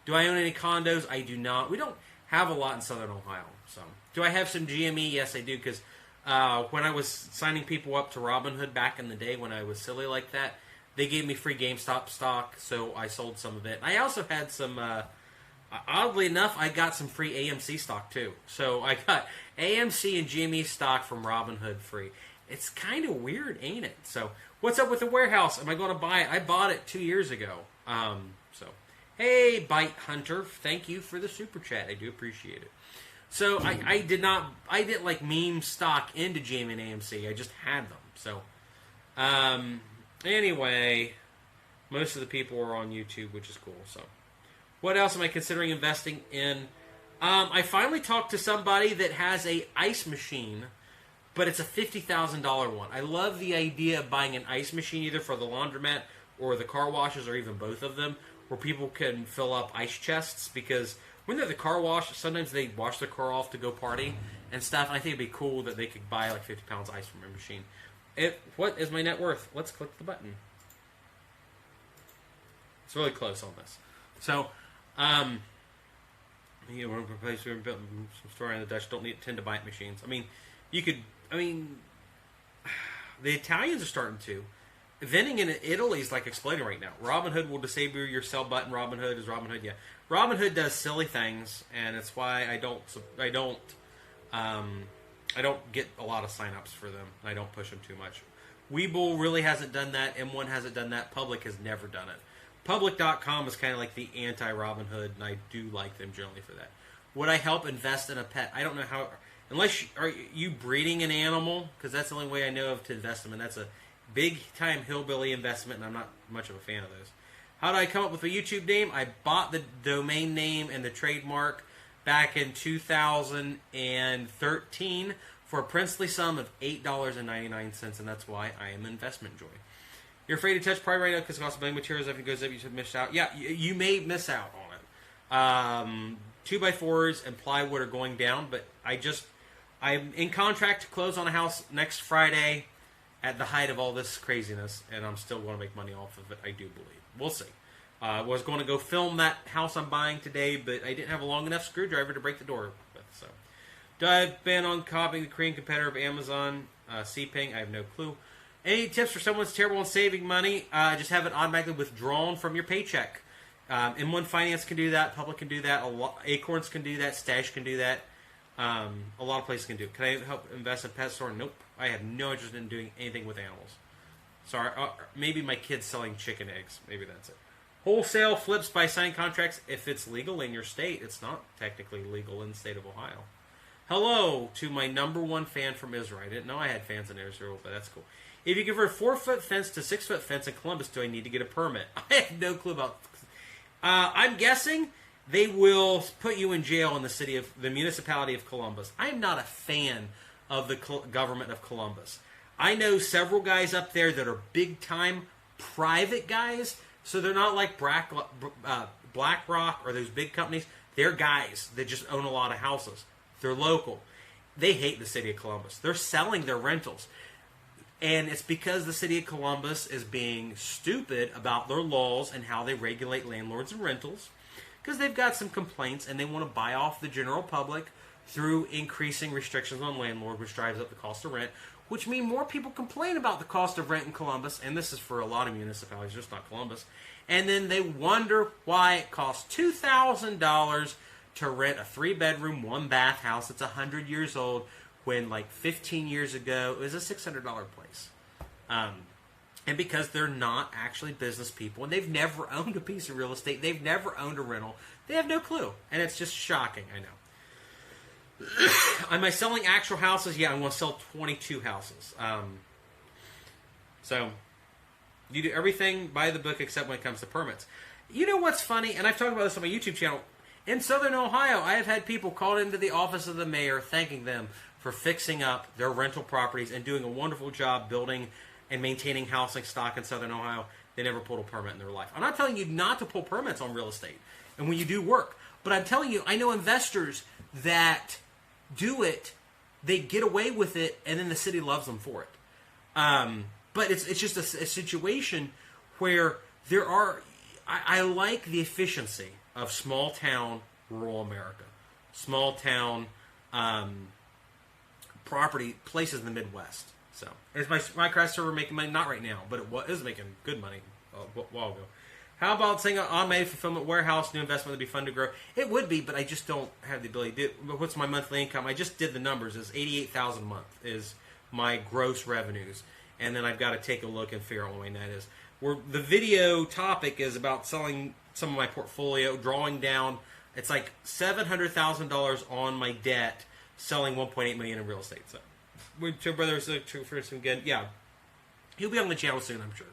do I own any condos? I do not. We don't have a lot in Southern Ohio. So, do I have some GME? Yes, I do. Because when I was signing people up to Robinhood back in the day, when I was silly like that, they gave me free GameStop stock, so I sold some of it. I also had some. Oddly enough, I got some free AMC stock too. So I got AMC and GME stock from Robinhood free. It's kind of weird, ain't it? So, what's up with the warehouse? Am I going to buy it? I bought it 2 years ago. Hey, Bite Hunter, thank you for the super chat. I do appreciate it. So, I didn't like meme stock into GM and AMC. I just had them. So, anyway, most of the people are on YouTube, which is cool. So, what else am I considering investing in? I finally talked to somebody that has a ice machine, but it's a $50,000 one. I love the idea of buying an ice machine either for the laundromat or the car washes or even both of them, where people can fill up ice chests, because when they're at the car wash, sometimes they wash their car off to go party and stuff, and I think it'd be cool that they could buy like 50 pounds ice from a machine. What is my net worth? Let's click the button. It's really close on this. So, you know, replace some story in the Dutch don't tend to buy machines. I mean, you could. I mean, the Italians are starting to. Vending in Italy is like exploding right now. Robinhood will disable your sell button. Robinhood is Robinhood. Yeah, Robinhood does silly things, and it's why I don't get a lot of signups for them. I don't push them too much. Webull really hasn't done that. M1 hasn't done that. Public has never done it. Public.com is kind of like the anti-Robinhood, and I do like them generally for that. Would I help invest in a pet? I don't know how, unless are you breeding an animal? Because that's the only way I know of to invest them, and that's a big-time hillbilly investment, and I'm not much of a fan of those. How did I come up with a YouTube name? I bought the domain name and the trademark back in 2013 for a princely sum of $8.99, and that's why I am Investment Joy. You're afraid to touch private right now because it costs building materials. If it goes up, you should miss out. Yeah, you may miss out on it. 2x4s and plywood are going down, but I'm in contract to close on a house next Friday at the height of all this craziness, and I'm still going to make money off of it, I do believe. We'll see. I was going to go film that house I'm buying today, but I didn't have a long enough screwdriver to break the door with. So, do I plan on copying the Korean competitor of Amazon, Cping? I have no clue. Any tips for someone that's terrible in saving money? Just have it automatically withdrawn from your paycheck. M1 Finance can do that. Public can do that. Acorns can do that. Stash can do that. A lot of places can do it. Can I help invest in pet store? Nope. I have no interest in doing anything with animals. Sorry. Maybe my kid's selling chicken eggs. Maybe that's it. Wholesale flips by signing contracts. If it's legal in your state, it's not technically legal in the state of Ohio. Hello to my #1 fan from Israel. I didn't know I had fans in Israel, but that's cool. If you convert a 4-foot fence to 6-foot fence in Columbus, do I need to get a permit? I have no clue about. I'm guessing they will put you in jail in the municipality of Columbus. I'm not a fan of the government of Columbus. I know several guys up there that are big time private guys, so they're not like BlackRock or those big companies. They're guys that just own a lot of houses. They're local. They hate the city of Columbus. They're selling their rentals. And it's because the city of Columbus is being stupid about their laws and how they regulate landlords and rentals. Because they've got some complaints and they want to buy off the general public through increasing restrictions on landlord, which drives up the cost of rent, which means more people complain about the cost of rent in Columbus, and this is for a lot of municipalities, just not Columbus. And then they wonder why it costs $2,000 to rent a 3-bedroom, 1-bath house that's 100 years old, when like 15 years ago it was a $600 place. And because they're not actually business people, and they've never owned a piece of real estate, they've never owned a rental, they have no clue. And it's just shocking, I know. Am I selling actual houses? Yeah, I'm going to sell 22 houses. So, you do everything by the book except when it comes to permits. You know what's funny? And I've talked about this on my YouTube channel. In Southern Ohio, I have had people called into the office of the mayor thanking them for fixing up their rental properties and doing a wonderful job building and maintaining housing stock in Southern Ohio. They never pulled a permit in their life. I'm not telling you not to pull permits on real estate and when you do work, but I'm telling you, I know investors that do it, they get away with it, and then the city loves them for it. But it's just a situation where there are, I like the efficiency of small town rural America, small town property places in the Midwest. So, is my craft server making money? Not right now, but it is making good money a while ago. How about saying an automated fulfillment warehouse, new investment would be fun to grow? It would be, but I just don't have the ability to do it. What's my monthly income? I just did the numbers. It's $88,000 a month is my gross revenues. And then I've got to take a look and figure out what my net is. The video topic is about selling some of my portfolio, drawing down. It's like $700,000 on my debt, selling $1.8 million in real estate. So, two brothers for some good. Yeah, he'll be on the channel soon, I'm sure.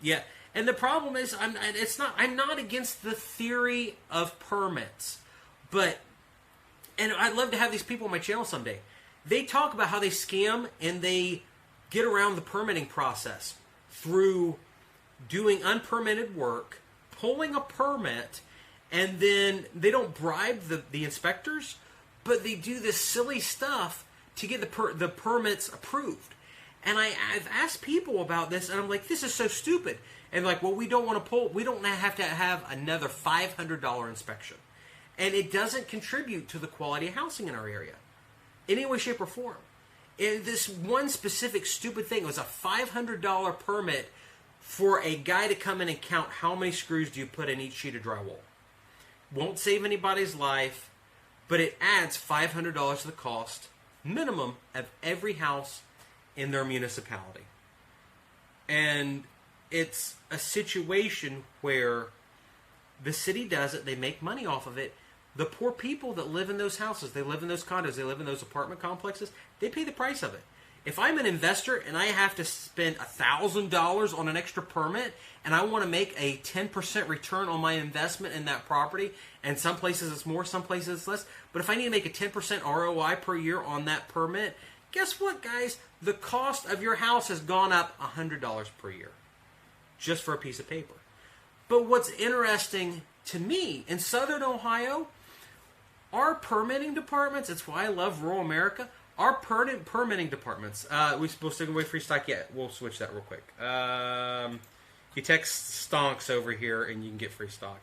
Yeah, and the problem is, I'm not against the theory of permits, and I'd love to have these people on my channel someday. They talk about how they scam and they get around the permitting process through doing unpermitted work, pulling a permit, and then they don't bribe the inspectors, but they do this silly stuff to get the permits approved. And I've asked people about this, and I'm like, this is so stupid. And like, well, we don't have to have another $500 inspection. And it doesn't contribute to the quality of housing in our area in any way, shape, or form. And this one specific stupid thing was a $500 permit for a guy to come in and count how many screws do you put in each sheet of drywall. Won't save anybody's life, but it adds $500 to the cost minimum of every house in their municipality. And it's a situation where the city does it, they make money off of it. The poor people that live in those houses, they live in those condos, they live in those apartment complexes, they pay the price of it. If I'm an investor and I have to spend $1,000 on an extra permit and I want to make a 10% return on my investment in that property, and some places it's more, some places it's less, but if I need to make a 10% ROI per year on that permit, guess what, guys? The cost of your house has gone up $100 per year just for a piece of paper. But what's interesting to me, in Southern Ohio, our permitting departments, it's why I love rural America, our permitting departments, we're supposed to give away free stock yet. We'll switch that real quick. You text Stonks over here and you can get free stock.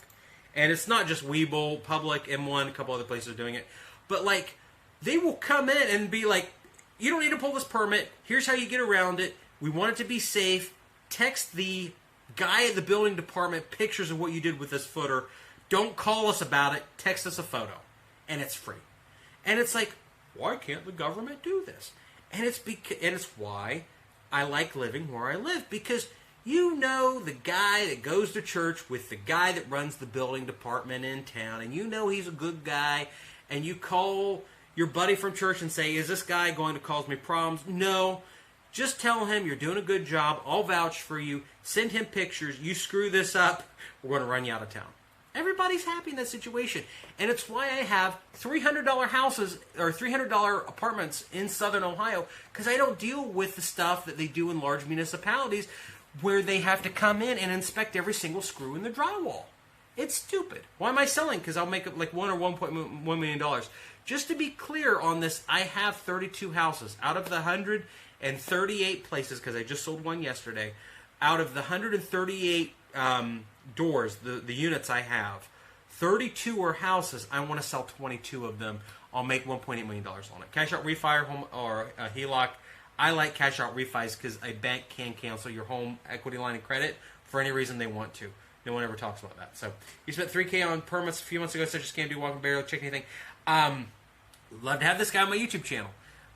And it's not just Webull, Public, M1, a couple other places are doing it. But like, they will come in and be like, you don't need to pull this permit. Here's how you get around it. We want it to be safe. Text the guy at the building department pictures of what you did with this footer. Don't call us about it. Text us a photo. And it's free. And it's like, why can't the government do this? And it's why I like living where I live. Because you know the guy that goes to church with the guy that runs the building department in town. And you know he's a good guy. And you call your buddy from church and say, is this guy going to cause me problems? No. Just tell him you're doing a good job. I'll vouch for you. Send him pictures. You screw this up, we're going to run you out of town. Everybody's happy in that situation. And it's why I have $300 houses or $300 apartments in Southern Ohio, because I don't deal with the stuff that they do in large municipalities where they have to come in and inspect every single screw in the drywall. It's stupid. Why am I selling? Because I'll make up like $1 or $1.1 million. Just to be clear on this, I have 32 houses. Out of the 138 places, because I just sold one yesterday, out of the 138 doors, the units I have, 32 are houses. I want to sell 22 of them. I'll make $1.8 million on it. Cash out refi or HELOC. I like cash out refis because a bank can cancel your home equity line of credit for any reason they want to. No one ever talks about that. So you spent $3K on permits a few months ago, such as can't do walking barrier, check anything. Love to have this guy on my YouTube channel.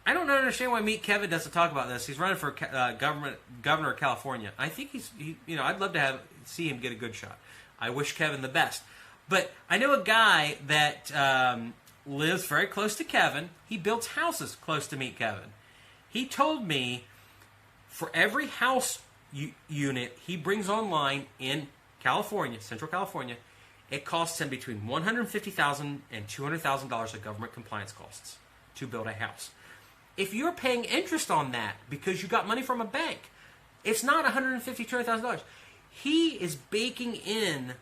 I don't understand why Meet Kevin doesn't talk about this. He's running for governor of California. I think I'd love to see him get a good shot. I wish Kevin the best. But I know a guy that lives very close to Kevin. He builds houses close to Meet Kevin. He told me for every house unit he brings online in California, Central California, it costs him between $150,000 and $200,000 of government compliance costs to build a house. If you're paying interest on that because you got money from a bank, it's not $150,000, $200,000. He is baking in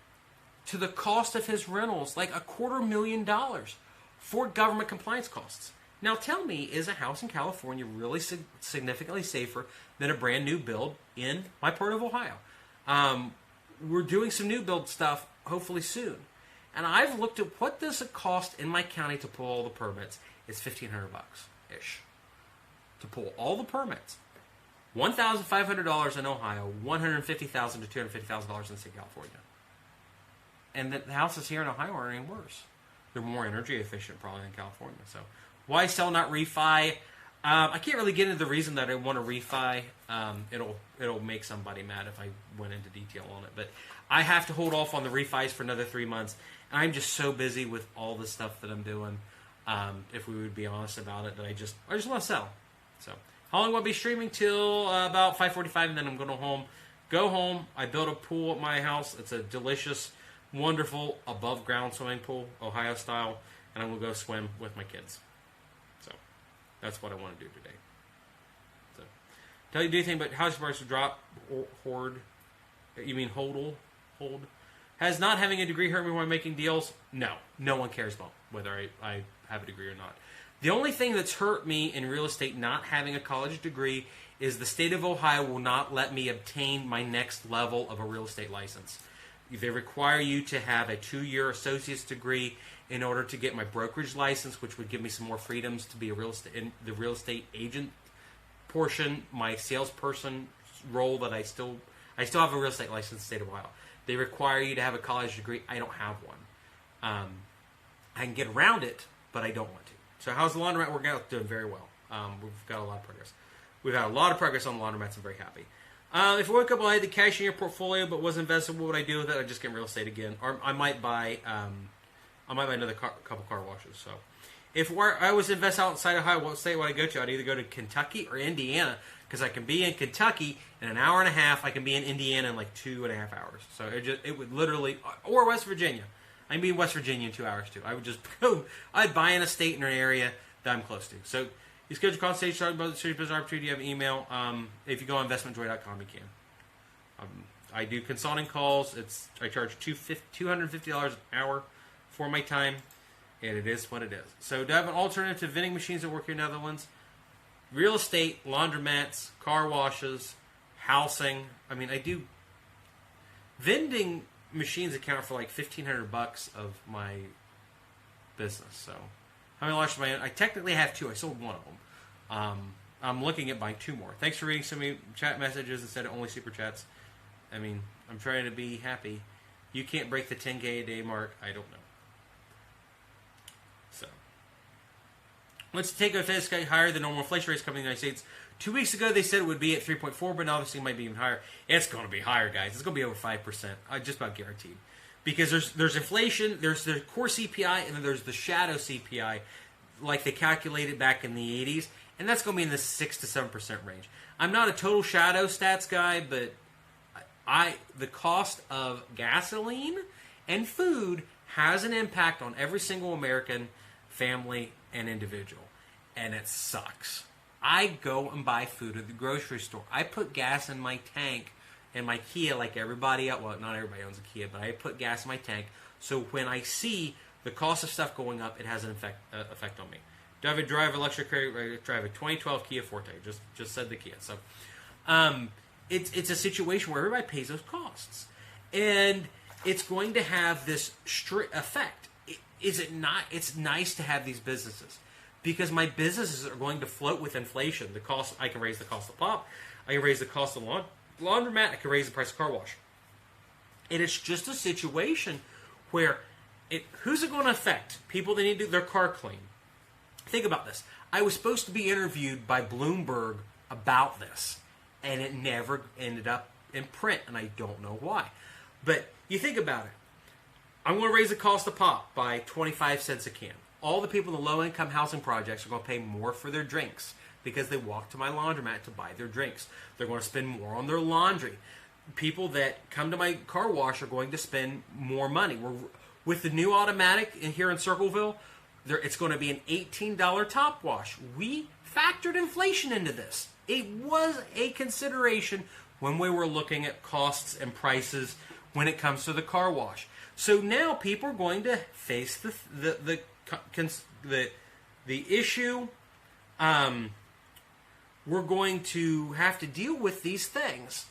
to the cost of his rentals like $250,000 for government compliance costs. Now tell me, is a house in California really significantly safer than a brand new build in my part of Ohio? We're doing some new build stuff hopefully soon. And I've looked at what does it cost in my county to pull all the permits. It's $1,500-ish to pull all the permits. $1,500 in Ohio, $150,000 to $250,000 in the state of California. And the houses here in Ohio are any worse. They're more energy efficient probably than California. So why sell, not refi? I can't really get into the reason that I want to refi. It'll make somebody mad if I went into detail on it. But I have to hold off on the refis for another 3 months. And I'm just so busy with all the stuff that I'm doing. If we would be honest about it, that I just want to sell. So how long will I be streaming? Till about 5:45, and then I'm going to go home. I built a pool at my house. It's a delicious, wonderful above ground swimming pool, Ohio style, and I'm going to go swim with my kids. So that's what I want to do today. So tell you to do anything but house prices drop, hoard. You mean hold? Has not having a degree hurt me when I'm making deals? No. No one cares about whether I have a degree or not. The only thing that's hurt me in real estate not having a college degree is the state of Ohio will not let me obtain my next level of a real estate license. They require you to have a 2-year associate's degree in order to get my brokerage license, which would give me some more freedoms to be a real estate in the real estate agent portion. My salesperson role that I still have a real estate license in the state of Ohio. They require you to have a college degree. I don't have one. I can get around it, but I don't want to. So how's the laundromat working out? Doing very well. We've got a lot of progress. We've had a lot of progress on the laundromats. I'm very happy. If I woke up and I had the cash in your portfolio but was invested, what would I do with it? I'd just get real estate again, or I might buy another couple car washes. So, if I was invested outside Ohio, what state would I go to? I'd either go to Kentucky or Indiana, because I can be in Kentucky in an hour and a half. I can be in Indiana in like 2.5 hours. So it would literally, or West Virginia. I can be in West Virginia in 2 hours too. I would just go. I'd buy in a state in an area that I'm close to. So. You schedule consultation, talk about the series business opportunity, you have an email. If you go on investmentjoy.com, you can. I do consulting calls. I charge $250 an hour for my time, and it is what it is. So do I have an alternative to vending machines that work here in the Netherlands? Real estate, laundromats, car washes, housing. I mean, I do. Vending machines account for like $1,500 of my business, so. How many launched my own? I technically have 2. I sold one of them. I'm looking at buying 2 more. Thanks for reading so many chat messages instead of only super chats. I mean, I'm trying to be happy. You can't break the 10K a day mark. I don't know. So, let's take a Fed sky higher than normal inflation rates coming in the United States. 2 weeks ago, they said it would be at 3.4, but now this thing might be even higher. It's going to be higher, guys. It's going to be over 5%. I just about guaranteed. Because there's inflation, there's the core CPI, and then there's the shadow CPI, like they calculated back in the 80s, and that's going to be in the 6 to 7% range. I'm not a total shadow stats guy, but the cost of gasoline and food has an impact on every single American family and individual, and it sucks. I go and buy food at the grocery store. I put gas in my tank. And my Kia, like everybody else, well, not everybody owns a Kia, but I put gas in my tank. So when I see the cost of stuff going up, it has an effect on me. Do I have a drive electric car? I drive a 2012 Kia Forte. Just said the Kia. So it's a situation where everybody pays those costs, and it's going to have this strict effect. Is it not? It's nice to have these businesses because my businesses are going to float with inflation. The cost, I can raise the cost of pop. I can raise the cost of laundromat, I can raise the price of car wash. And it's just a situation where who's it going to affect? People that need to do their car clean. Think about this. I was supposed to be interviewed by Bloomberg about this, and it never ended up in print, and I don't know why. But you think about it. I'm going to raise the cost of pop by 25 cents a can. All the people in the low-income housing projects are going to pay more for their drinks, because they walk to my laundromat to buy their drinks. They're going to spend more on their laundry. People that come to my car wash are going to spend more money. With the new automatic here in Circleville, it's going to be an $18 top wash. We factored inflation into this. It was a consideration when we were looking at costs and prices when it comes to the car wash. So now people are going to face the issue. We're going to have to deal with these things.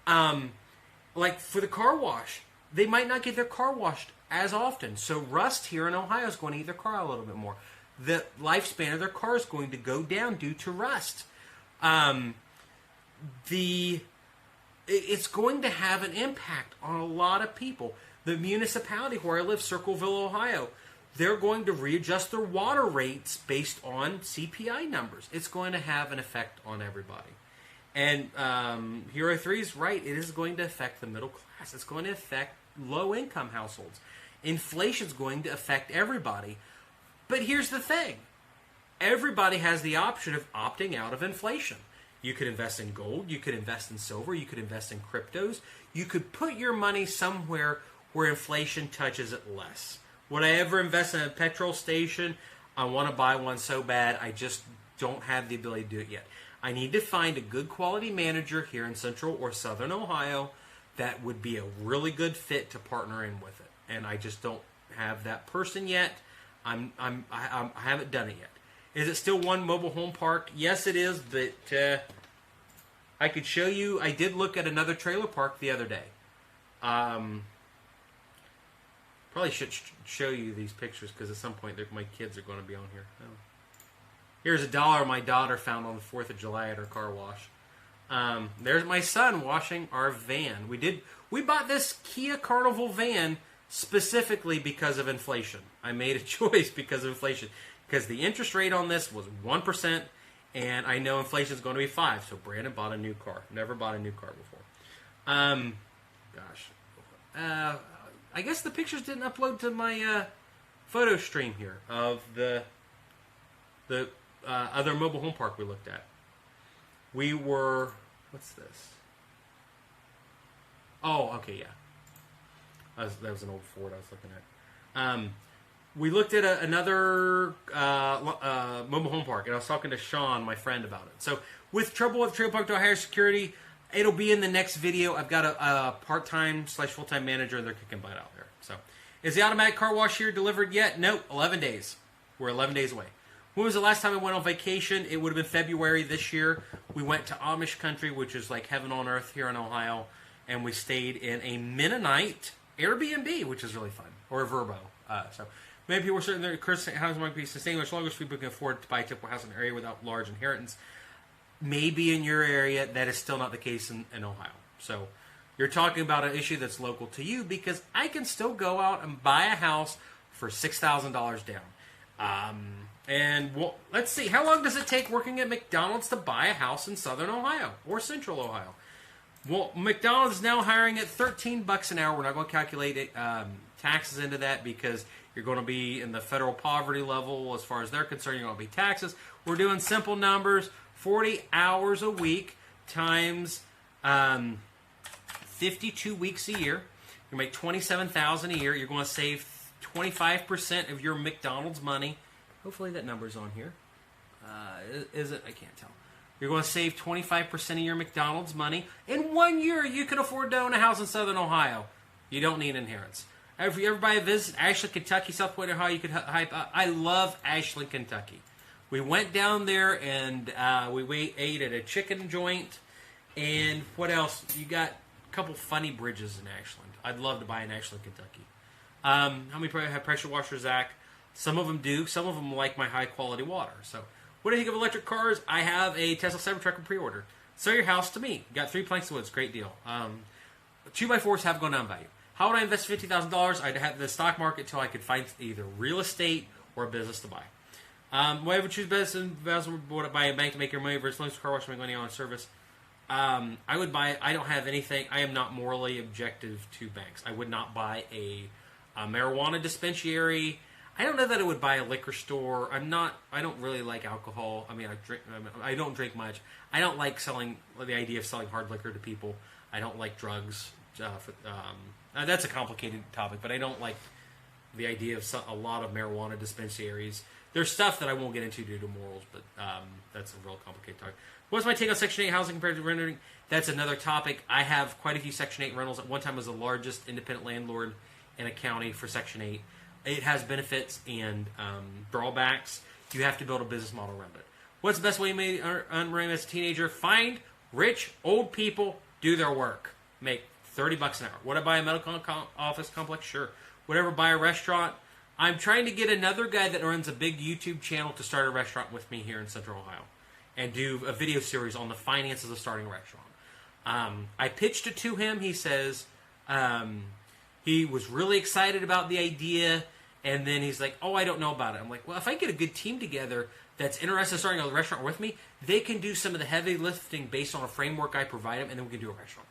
Like for the car wash, they might not get their car washed as often. So rust here in Ohio is going to eat their car a little bit more. The lifespan of their car is going to go down due to rust. It's going to have an impact on a lot of people. The municipality where I live, Circleville, Ohio, they're going to readjust their water rates based on CPI numbers. It's going to have an effect on everybody. And Hero 3 is right. It is going to affect the middle class. It's going to affect low-income households. Inflation is going to affect everybody. But here's the thing. Everybody has the option of opting out of inflation. You could invest in gold. You could invest in silver. You could invest in cryptos. You could put your money somewhere where inflation touches it less. Would I ever invest in a petrol station? I want to buy one so bad. I just don't have the ability to do it yet. I need to find a good quality manager here in Central or Southern Ohio that would be a really good fit to partner in with it. And I just don't have that person yet. I haven't done it yet. Is it still one mobile home park? Yes, it is, but I could show you. I did look at another trailer park the other day. Probably should show you these pictures because at some point my kids are going to be on here. Oh. Here's $1 my daughter found on the 4th of July at her car wash. There's my son washing our van. We bought this Kia Carnival van specifically because of inflation. I made a choice because of inflation. Because the interest rate on this was 1%, and I know inflation is going to be 5%. So Brandon bought a new car. Never bought a new car before. I guess the pictures didn't upload to my photo stream here of the other mobile home park we looked at. We were... What's this? Oh, okay, yeah. That was an old Ford I was looking at. We looked at another mobile home park, and I was talking to Sean, my friend, about it. So, with trouble with Trailer Park to hire security, it'll be in the next video. I've got a part-time / full-time manager, and they're kicking butt out there. So, is the automatic car wash here delivered yet? No, 11 days. We're 11 days away. When was the last time I went on vacation? It would have been February this year. We went to Amish country, which is like heaven on earth here in Ohio, and we stayed in a Mennonite Airbnb, which is really fun, or a Verbo. So many people were certain that current housing might be sustained much longer, so people can afford to buy a typical house in an area without large inheritance. Maybe in your area, that is still not the case in Ohio. So you're talking about an issue that's local to you, because I can still go out and buy a house for $6,000 down. Let's see, how long does it take working at McDonald's to buy a house in southern Ohio or central Ohio? Well, McDonald's is now hiring at $13 an hour. We're not going to calculate taxes into that because you're going to be in the federal poverty level as far as they're concerned. You're going to be taxes. We're doing simple numbers: 40 hours a week times 52 weeks a year. You make $27,000 a year. You're going to save 25% of your McDonald's money. Hopefully that number's on here. Is it? I can't tell. You're going to save 25% of your McDonald's money. In 1 year, you can afford to own a house in southern Ohio. You don't need inheritance. If you ever buy a visit Ashland, Kentucky, South Point, Ohio, you could hype up. I love Ashland, Kentucky. We went down there and we ate at a chicken joint. And what else? You got a couple funny bridges in Ashland. I'd love to buy in Ashland, Kentucky. How many probably have pressure washers, Zach? Some of them do. Some of them like my high-quality water. So, what do you think of electric cars? I have a Tesla Cybertruck in pre-order. Sell your house to me. Got 3 planks of wood. Great deal. 2x4s have gone down value. How would I invest $50,000? I'd have the stock market until I could find either real estate or a business to buy. Why would you choose best investment? Would I buy a bank to make your money versus loans, car wash, make money on service? I would buy. I don't have anything. I am not morally objective to banks. I would not buy a marijuana dispensary. I don't know that I would buy a liquor store. I don't really like alcohol. I mean, I don't drink much. I don't like the idea of selling hard liquor to people. I don't like drugs. That's a complicated topic, but I don't like the idea of a lot of marijuana dispensaries. There's stuff that I won't get into due to morals, but that's a real complicated topic. What's my take on Section 8 housing compared to rendering? That's another topic. I have quite a few Section 8 rentals. At one time, I was the largest independent landlord in a county for Section 8. It has benefits and drawbacks. You have to build a business model around it. What's the best way to earn money as a teenager? Find rich, old people, do their work. Make $30 an hour. Would I buy a medical office complex? Sure. Would I ever buy a restaurant? I'm trying to get another guy that runs a big YouTube channel to start a restaurant with me here in Central Ohio and do a video series on the finances of starting a restaurant. I pitched it to him. He says he was really excited about the idea. And then he's like, oh, I don't know about it. I'm like, well, if I get a good team together that's interested in starting a restaurant with me, they can do some of the heavy lifting based on a framework I provide them, and then we can do a restaurant.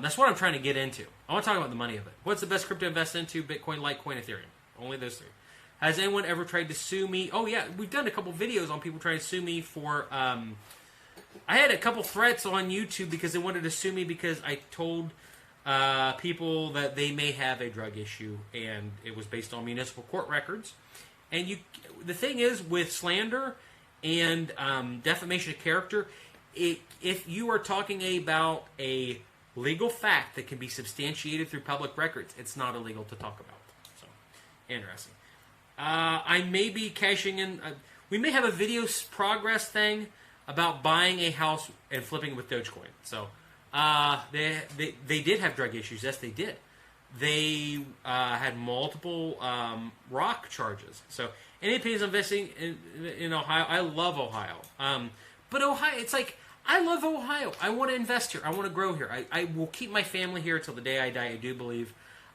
That's what I'm trying to get into. I want to talk about the money of it. What's the best crypto to invest into? Bitcoin, Litecoin, Ethereum. Only those three. Has anyone ever tried to sue me? Oh, yeah. We've done a couple videos on people trying to sue me for... I had a couple threats on YouTube because they wanted to sue me because I told... people that they may have a drug issue, and it was based on municipal court records. And the thing is, with slander and defamation of character, if you are talking about a legal fact that can be substantiated through public records, it's not illegal to talk about. So, interesting. I may be cashing in. We may have a video progress thing. about buying a house and flipping it with Dogecoin. So they did have drug issues. Yes, they did. They had multiple rock charges. So any opinions on investing in Ohio? I love Ohio. But Ohio, it's like, I love Ohio. I want to invest here. I want to grow here. I will keep my family here until the day I die, I do believe.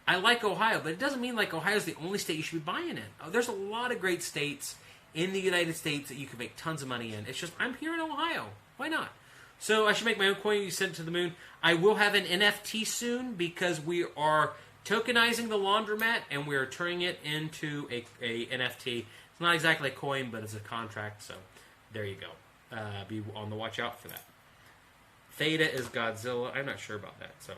I like Ohio, but it doesn't mean like Ohio's the only state you should be buying in. There's a lot of great states in the United States that you can make tons of money in. It's just, I'm here in Ohio. Why not? So I should make my own coin. You send it to the moon. I will have an NFT soon because we are tokenizing the laundromat and we are turning it into a NFT. It's not exactly a coin, but it's a contract. So there you go. Be on the watch out for that. Theta is Godzilla. I'm not sure about that. So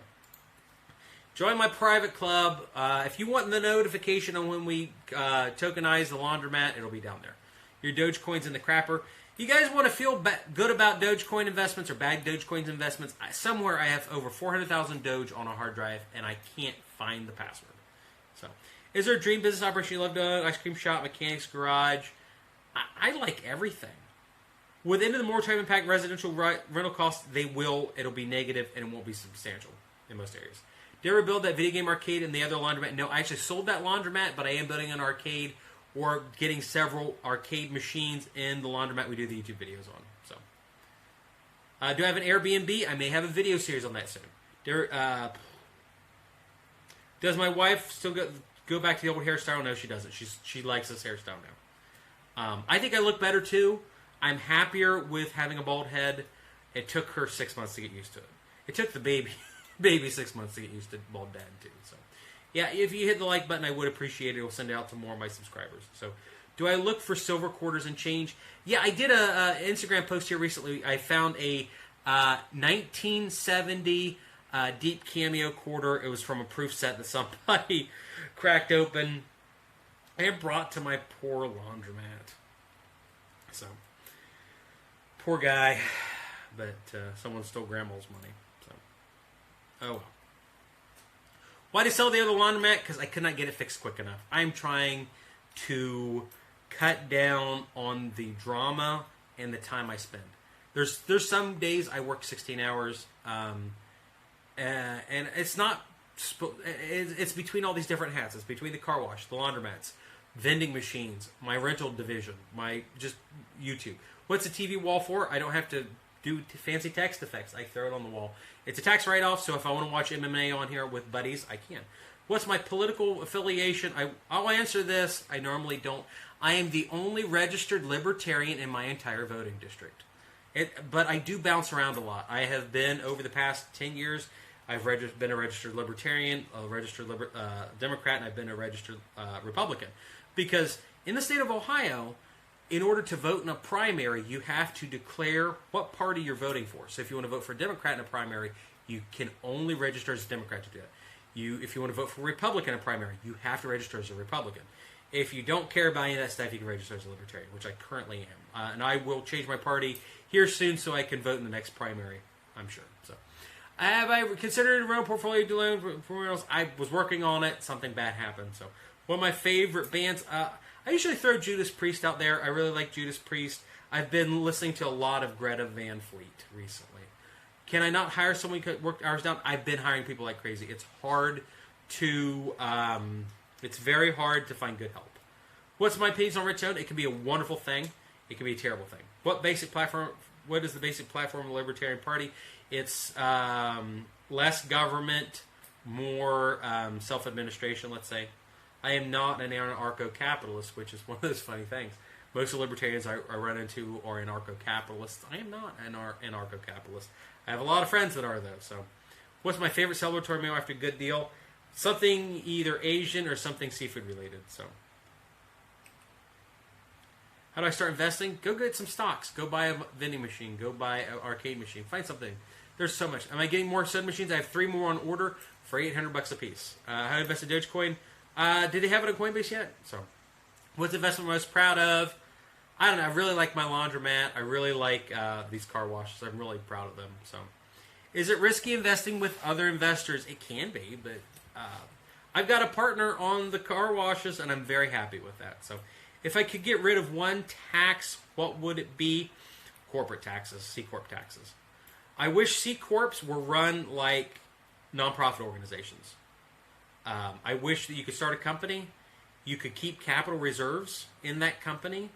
join my private club. If you want the notification on when we tokenize the laundromat, it'll be down there. Your Dogecoin's in the crapper. You guys want to feel good about Dogecoin investments or bad Dogecoin investments? Somewhere I have over 400,000 Doge on a hard drive, and I can't find the password. So, is there a dream business operation you love doing? Ice cream shop, mechanics garage? I like everything. With end of the moratorium impact residential rental costs, it'll be negative, and it won't be substantial in most areas. Did I ever build that video game arcade and the other laundromat? No, I actually sold that laundromat, but I am building an arcade or getting several arcade machines in the laundromat we do the YouTube videos on. So, do I have an Airbnb? I may have a video series on that soon. Does my wife still go back to the old hairstyle? No, she doesn't. She likes this hairstyle now. I think I look better too. I'm happier with having a bald head. It took her 6 months to get used to it. It took the baby 6 months to get used to bald dad too. So. Yeah, if you hit the like button, I would appreciate it. It will send it out to more of my subscribers. So, do I look for silver quarters and change? Yeah, I did a Instagram post here recently. I found a 1970 deep cameo quarter. It was from a proof set that somebody cracked open and brought to my poor laundromat. So, poor guy, but someone stole Grandma's money. So, oh well. Why did I sell the other laundromat? Because I could not get it fixed quick enough. I'm trying to cut down on the drama and the time I spend. There's some days I work 16 hours, and it's not. It's between all these different hats. It's between the car wash, the laundromats, vending machines, my rental division, my just YouTube. What's a TV wall for? I don't have to do fancy text effects. I throw it on the wall. It's a tax write-off, so if I want to watch MMA on here with buddies, I can. What's my political affiliation? I'll answer this. I normally don't. I am the only registered libertarian in my entire voting district. But I do bounce around a lot. I have been, over the past 10 years, I've been a registered libertarian, a registered Democrat, and I've been a registered Republican. Because in the state of Ohio, in order to vote in a primary, you have to declare what party you're voting for. So if you want to vote for a Democrat in a primary, you can only register as a Democrat to do it. If you want to vote for a Republican in a primary, you have to register as a Republican. If you don't care about any of that stuff, you can register as a Libertarian, which I currently am. And I will change my party here soon so I can vote in the next primary, I'm sure. So, have I considered a rental portfolio dealing for I was working on it. Something bad happened. So, one of my favorite bands... I usually throw Judas Priest out there. I really like Judas Priest. I've been listening to a lot of Greta Van Fleet recently. Can I not hire someone who could work hours down? I've been hiring people like crazy. It's hard to... it's very hard to find good help. What's my opinion on rent owned? It can be a wonderful thing. It can be a terrible thing. What is the basic platform of the Libertarian Party? It's less government, more self-administration, let's say. I am not an anarcho-capitalist, which is one of those funny things. Most of the libertarians I run into are anarcho-capitalists. I am not an anarcho-capitalist. I have a lot of friends that are, though. So, what's my favorite celebratory meal after a good deal? Something either Asian or something seafood related. So, how do I start investing? Go get some stocks. Go buy a vending machine. Go buy an arcade machine. Find something. There's so much. Am I getting more stud machines? I have 3 more on order for $800 a piece. How to invest in Dogecoin? Did they have it on Coinbase yet? So, what's the investment I'm most proud of? I don't know. I really like my laundromat. I really like these car washes. I'm really proud of them. So, is it risky investing with other investors? It can be, but I've got a partner on the car washes, and I'm very happy with that. So, if I could get rid of one tax, what would it be? corporate taxes, C Corp taxes. I wish C Corps were run like nonprofit organizations. I wish that you could start a company, you could keep capital reserves in that company.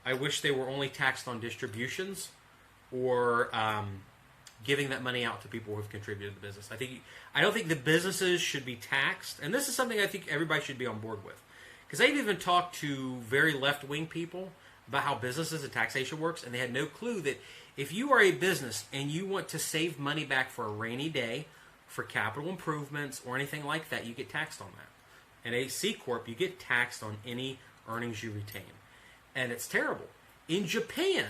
I wish they were only taxed on distributions or giving that money out to people who have contributed to the business. I don't think the businesses should be taxed, and this is something I think everybody should be on board with. Because I've even talked to very left-wing people about how businesses and taxation works, and they had no clue that if you are a business and you want to save money back for a rainy day, for capital improvements, or anything like that, you get taxed on that. And a C Corp, you get taxed on any earnings you retain. And it's terrible. In Japan,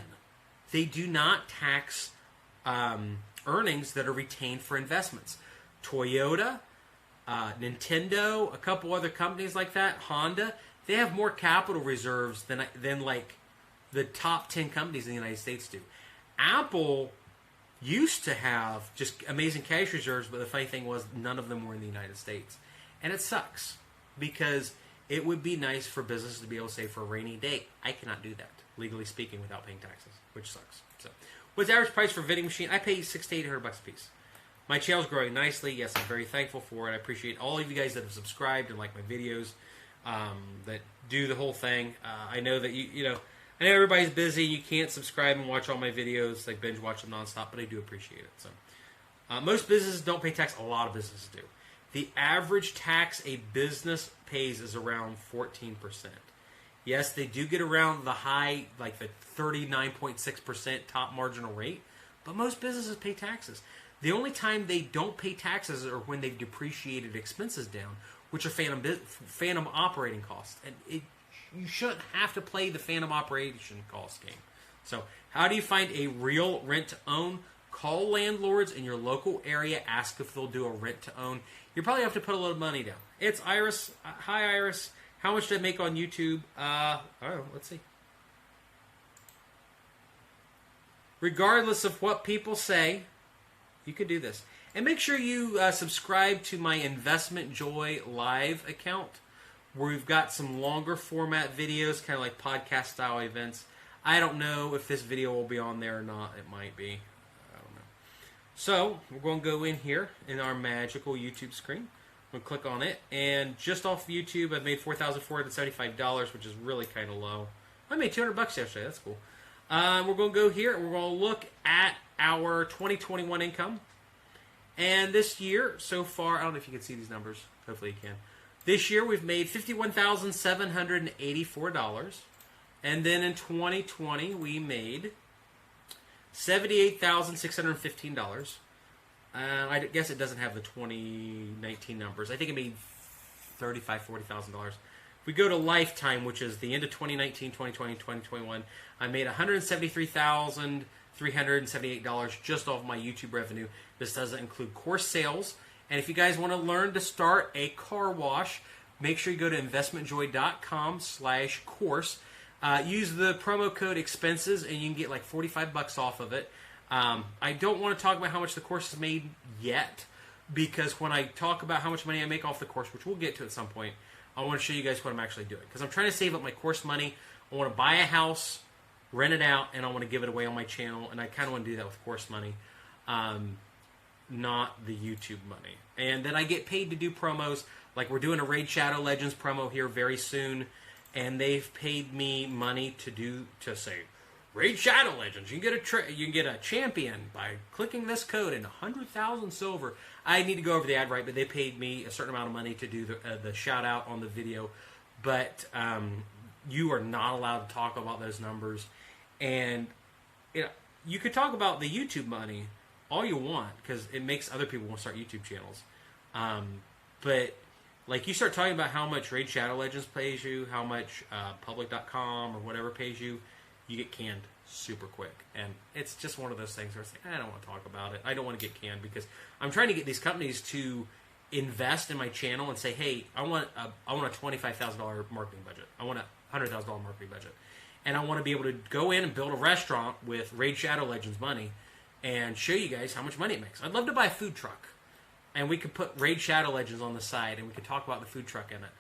they do not tax earnings that are retained for investments. Toyota, Nintendo, a couple other companies like that, Honda, they have more capital reserves than like the top 10 companies in the United States do. Apple used to have just amazing cash reserves, but the funny thing was none of them were in the United States. And it sucks because it would be nice for businesses to be able to save for a rainy day. I cannot do that, legally speaking, without paying taxes, which sucks. So, what's the average price for a vending machine? I pay $600 to $800 a piece. My channel's growing nicely. Yes, I'm very thankful for it. I appreciate all of you guys that have subscribed and like my videos, that do the whole thing. I know that I know everybody's busy. You can't subscribe and watch all my videos, like binge watch them nonstop, but I do appreciate it. So, most businesses don't pay tax. A lot of businesses do. The average tax a business pays is around 14%. Yes, they do get around the high, like the 39.6% top marginal rate, but most businesses pay taxes. The only time they don't pay taxes are when they've depreciated expenses down, which are phantom operating costs. And you shouldn't have to play the phantom operation cost game. So, how do you find a real rent-to-own? Call landlords in your local area. Ask if they'll do a rent-to-own. You probably have to put a little money down. It's Iris. Hi, Iris. How much did I make on YouTube? I don't know. Let's see. Regardless of what people say, you can do this. And make sure you subscribe to my Investment Joy Live account, where we've got some longer format videos, kind of like podcast style events. I don't know if this video will be on there or not. It might be. I don't know. So, we're going to go in here in our magical YouTube screen. I'm going to click on it. And just off of YouTube, I've made $4,475, which is really kind of low. I made $200 yesterday. That's cool. We're going to go here. We're going to look at our 2021 income. And this year, so far, I don't know if you can see these numbers. Hopefully you can. This year, we've made $51,784. And then in 2020, we made $78,615. I guess it doesn't have the 2019 numbers. I think it made $35,000, $40,000. If we go to lifetime, which is the end of 2019, 2020, 2021, I made $173,378 just off my YouTube revenue. This doesn't include course sales. And if you guys want to learn to start a car wash, make sure you go to investmentjoy.com/course. Use the promo code expenses, and you can get like $45 off of it. I don't want to talk about how much the course is made yet, because when I talk about how much money I make off the course, which we'll get to at some point, I want to show you guys what I'm actually doing. Because I'm trying to save up my course money. I want to buy a house, rent it out, and I want to give it away on my channel. And I kind of want to do that with course money, not the YouTube money. And then I get paid to do promos. Like we're doing a Raid Shadow Legends promo here very soon. And they've paid me money to say, Raid Shadow Legends, you can get a champion by clicking this code and 100,000 silver. I need to go over the ad right, but they paid me a certain amount of money to do the shout out on the video. But you are not allowed to talk about those numbers. And you could talk about the YouTube money all you want, because it makes other people want to start YouTube channels. But like you start talking about how much Raid Shadow Legends pays you, how much Public.com or whatever pays you, you get canned super quick. And it's just one of those things where it's like, I don't want to talk about it. I don't want to get canned, because I'm trying to get these companies to invest in my channel and say, hey, I want a $25,000 marketing budget. I want a $100,000 marketing budget. And I want to be able to go in and build a restaurant with Raid Shadow Legends money and show you guys how much money it makes. I'd love to buy a food truck. And we could put Raid Shadow Legends on the side, and we could talk about the food truck in it.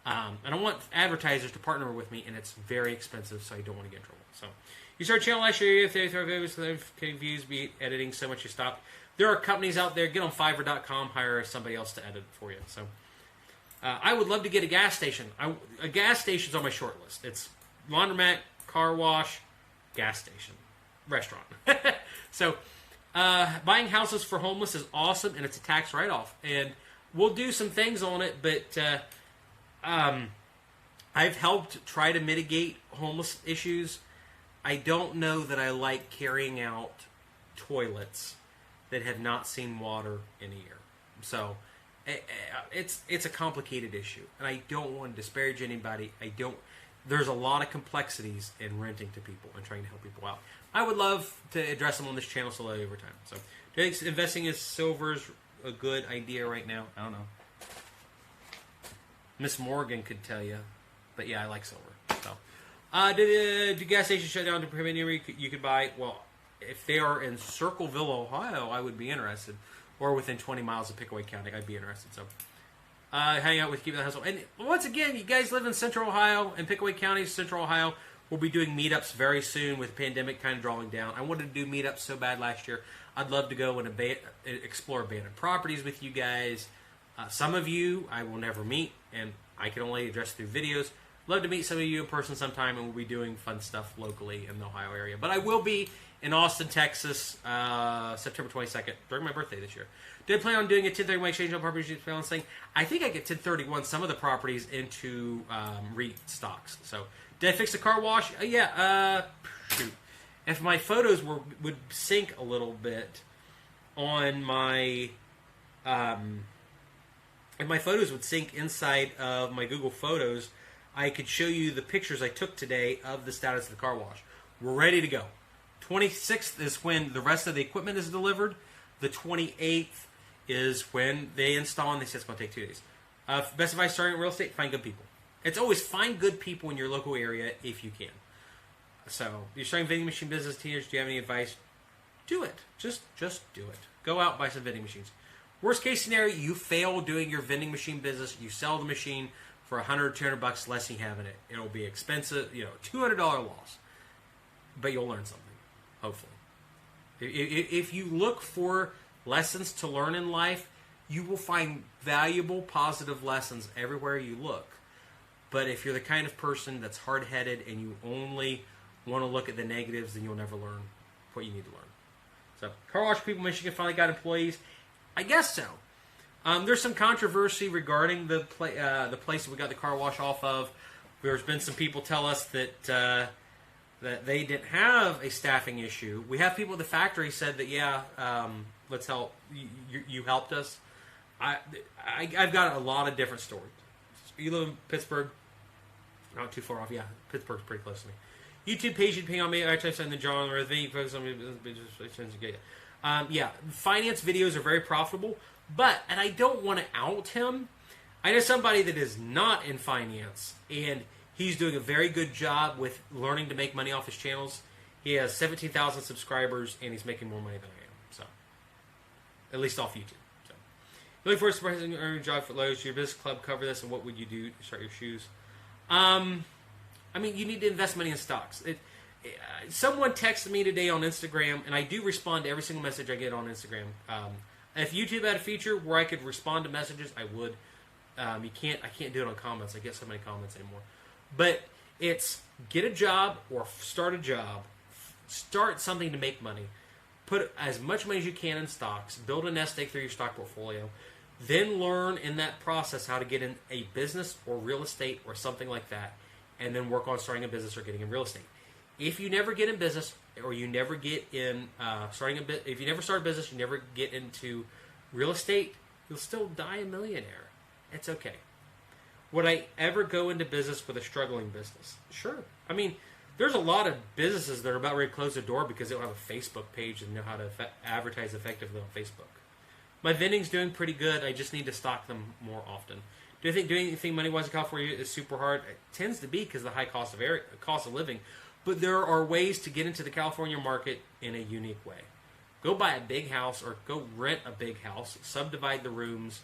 And I want advertisers to partner with me, and it's very expensive, so I don't want to get in trouble. So you start a channel last year, if they throw views, be editing so much you stop. There are companies out there. Get on Fiverr.com, hire somebody else to edit it for you. So I would love to get a gas station. A gas station's on my short list. It's laundromat, car wash, gas station, restaurant. So buying houses for homeless is awesome, and it's a tax write-off. And we'll do some things on it, but I've helped try to mitigate homeless issues. I don't know that I like carrying out toilets that have not seen water in a year. So it's a complicated issue, and I don't want to disparage anybody. There's a lot of complexities in renting to people and trying to help people out. I would love to address them on this channel slowly over time. So, do you think investing in silver is a good idea right now? I don't know. Miss Morgan could tell you, but yeah, I like silver. So, did gas stations shut down to prevent you could buy? Well, if they are in Circleville, Ohio, I would be interested, or within 20 miles of Pickaway County, I'd be interested. So. Hang out with Keep the Hustle. And once again, you guys live in Central Ohio, in Pickaway County, Central Ohio. We'll be doing meetups very soon with the pandemic kind of drawing down. I wanted to do meetups so bad last year. I'd love to go and explore abandoned properties with you guys. Some of you I will never meet, and I can only address through videos. Love to meet some of you in person sometime, and we'll be doing fun stuff locally in the Ohio area. But I will be in Austin, Texas, September 22nd, during my birthday this year. Did plan on doing a 1031 exchange on properties balancing. I think I get 1031 some of the properties into REIT stocks. So, did I fix the car wash? Shoot. If my photos would sync a little bit on my... if my photos would sync inside of my Google Photos, I could show you the pictures I took today of the status of the car wash. We're ready to go. 26th is when the rest of the equipment is delivered. The 28th is when they install, and they say it's going to take 2 days. Best advice starting in real estate, find good people. It's always find good people in your local area if you can. So, you're starting vending machine business, teenagers, do you have any advice? Do it. Just do it. Go out, buy some vending machines. Worst case scenario, you fail doing your vending machine business, you sell the machine for $100 or $200 less than you have in it. It'll be expensive, $200 loss. But you'll learn something, hopefully. If you look for lessons to learn in life, you will find valuable, positive lessons everywhere you look. But if you're the kind of person that's hard-headed and you only want to look at the negatives, then you'll never learn what you need to learn. So, car wash people in Michigan finally got employees. I guess so. There's some controversy regarding the place that we got the car wash off of. There's been some people tell us that that they didn't have a staffing issue. We have people at the factory said that, let's help. You helped us. I've got a lot of different stories. You live in Pittsburgh, not too far off. Yeah, Pittsburgh's pretty close to me. YouTube page you ping on me. I try to send the John or the focus on me. Finance videos are very profitable, and I don't want to out him. I know somebody that is not in finance, and he's doing a very good job with learning to make money off his channels. He has 17,000 subscribers, and he's making more money than I am. So, at least off YouTube. So, looking for a surprising earning job for Lowe's. Your business club cover this, and what would you do to start your shoes? You need to invest money in stocks. Someone texted me today on Instagram, and I do respond to every single message I get on Instagram. If YouTube had a feature where I could respond to messages, I would. I can't do it on comments. I get so many comments anymore. But it's get a job or start a job. Start something to make money. Put as much money as you can in stocks. Build a nest egg through your stock portfolio. Then learn in that process how to get in a business or real estate or something like that. And then work on starting a business or getting in real estate. If you never get in business or you never get in if you never start a business, you never get into real estate, you'll still die a millionaire. It's okay. Would I ever go into business with a struggling business? Sure. There's a lot of businesses that are about ready to close their door because they don't have a Facebook page and know how to advertise effectively on Facebook. My vending's doing pretty good. I just need to stock them more often. Do you think doing anything money-wise in California is super hard? It tends to be because of the high cost of living. But there are ways to get into the California market in a unique way. Go buy a big house or go rent a big house, subdivide the rooms,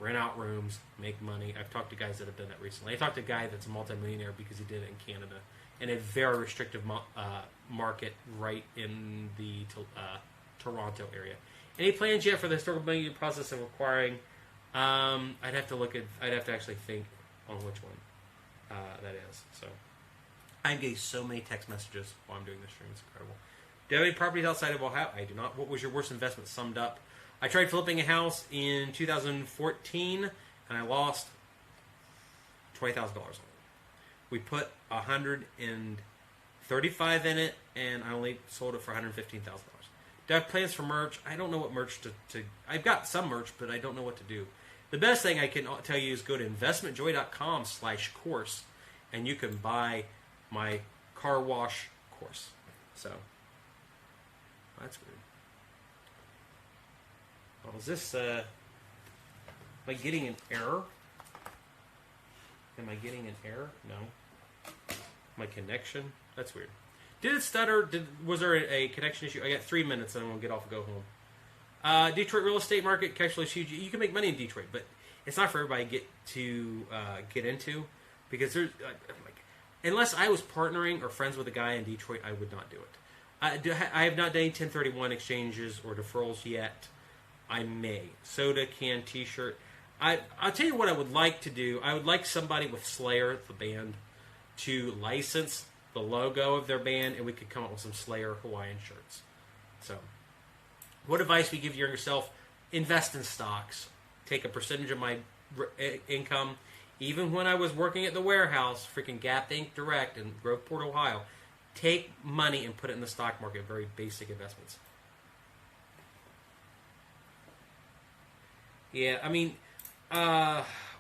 rent out rooms, make money. I've talked to guys that have done that recently. I talked to a guy that's a multimillionaire because he did it in Canada in a very restrictive market right in the Toronto area. Any plans yet for the historical building process of acquiring? I'd have to actually think on which one that is. So I'm getting so many text messages while I'm doing this stream. It's incredible. Do you have any properties outside of Ohio? I do not. What was your worst investment summed up? I tried flipping a house in 2014 and I lost $20,000 on it. We put $135 in it, and I only sold it for $115,000. Do I have plans for merch? I don't know what merch to. I've got some merch, but I don't know what to do. The best thing I can tell you is go to investmentjoy.com/course, and you can buy my car wash course. So that's weird. Well, is this? Am I getting an error? Am I getting an error? No. My connection? That's weird. Did it stutter? Was there a connection issue? I got 3 minutes and I'm going to get off and go home. Detroit real estate market, cash is huge. You can make money in Detroit, but it's not for everybody to get into because there's unless I was partnering or friends with a guy in Detroit, I would not do it. I have not done any 1031 exchanges or deferrals yet. I may. Soda can, T-shirt. I'll tell you what I would like to do. I would like somebody with Slayer, the band, to license the logo of their band, and we could come up with some Slayer Hawaiian shirts. So, what advice we give yourself? Invest in stocks. Take a percentage of my income. Even when I was working at the warehouse, freaking Gap Inc. Direct in Groveport, Ohio, take money and put it in the stock market. Very basic investments. Yeah, I mean,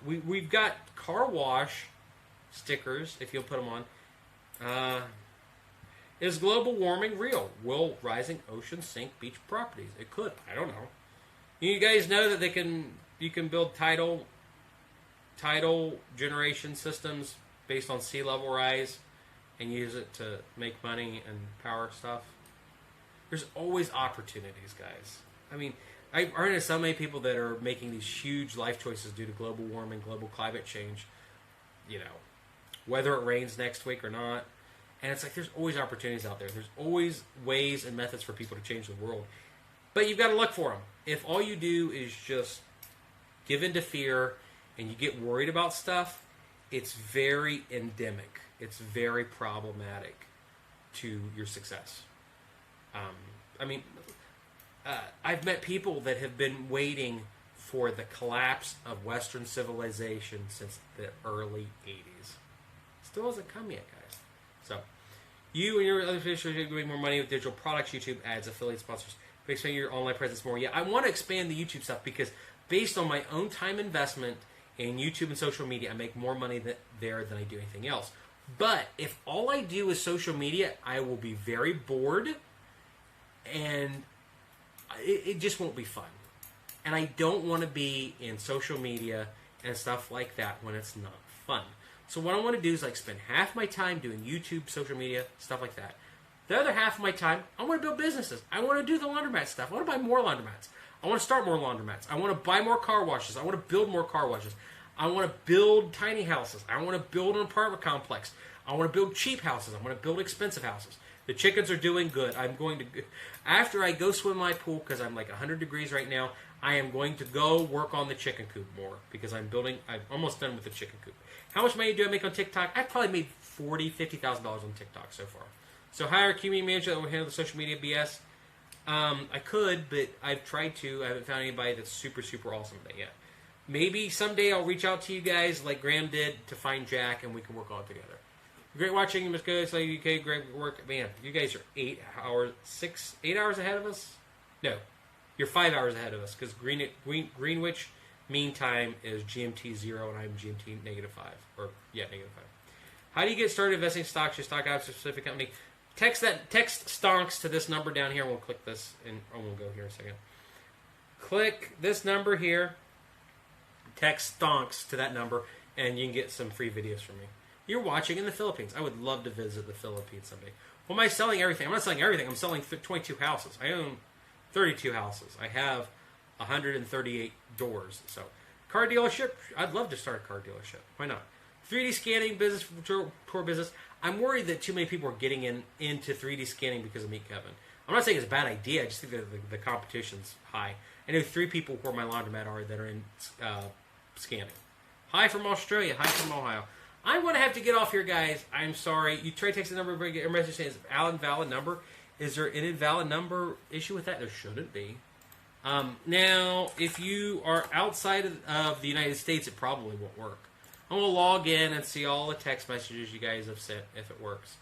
we've got car wash stickers, if you'll put them on. Is global warming real? Will rising oceans sink beach properties? It could. I don't know. You guys know that you can build tidal generation systems based on sea level rise and use it to make money and power stuff. There's always opportunities, guys. I mean, I run into so many people that are making these huge life choices due to global warming, global climate change, whether it rains next week or not. And it's like there's always opportunities out there. There's always ways and methods for people to change the world. But you've got to look for them. If all you do is just give in to fear and you get worried about stuff, it's very endemic. It's very problematic to your success. I've met people that have been waiting for the collapse of Western civilization since the early 80s. Still hasn't come yet, guys. So, you and your other fish are doing more money with digital products, YouTube ads, affiliate sponsors. Expand your online presence more. Yeah, I want to expand the YouTube stuff because based on my own time investment in YouTube and social media, I make more money there than I do anything else. But if all I do is social media, I will be very bored and it just won't be fun. And I don't want to be in social media and stuff like that when it's not fun. So what I want to do is spend half my time doing YouTube, social media, stuff like that. The other half of my time, I want to build businesses. I want to do the laundromat stuff. I want to buy more laundromats. I want to start more laundromats. I want to buy more car washes. I want to build more car washes. I want to build tiny houses. I want to build an apartment complex. I want to build cheap houses. I want to build expensive houses. The chickens are doing good. I'm going to, after I go swim my pool, because I'm 100 degrees right now, I am going to go work on the chicken coop more because I'm almost done with the chicken coop. How much money do I make on TikTok? I've probably made $50,000 on TikTok so far. So hire a community manager that will handle the social media BS. I could, but I've tried to. I haven't found anybody that's super, super awesome at that yet. Maybe someday I'll reach out to you guys like Graham did to find Jack and we can work all together. Great watching, you must go to UK. Great work. Man, you guys are 8 hours ahead of us? No, you're 5 hours ahead of us because Greenwich mean time is GMT 0 and I'm GMT -5. -5. How do you get started investing in stocks? Your stock out of a specific company. Text stonks to this number down here. We'll click this and we'll go here in a second. Click this number here. Text stonks to that number and you can get some free videos from me. You're watching in the Philippines. I would love to visit the Philippines someday. Well, am I selling everything? I'm not selling everything. I'm selling 22 houses. I own 32 houses. I have 138 doors. So Car dealership. I'd love to start a car dealership. Why not? 3D scanning business, tour business. I'm worried that too many people are getting into 3D scanning because of Meet Kevin. I'm not saying it's a bad idea. I just think that the competition's high. I know 3 people where my laundromat are that are in scanning. Hi from Australia. Hi from Ohio. I'm going to have to get off here, guys. I'm sorry. You try to text the number, but get a message saying it's an invalid number. Is there an invalid number issue with that? There shouldn't be. Now, if you are outside of the United States, it probably won't work. I'm going to log in and see all the text messages you guys have sent if it works.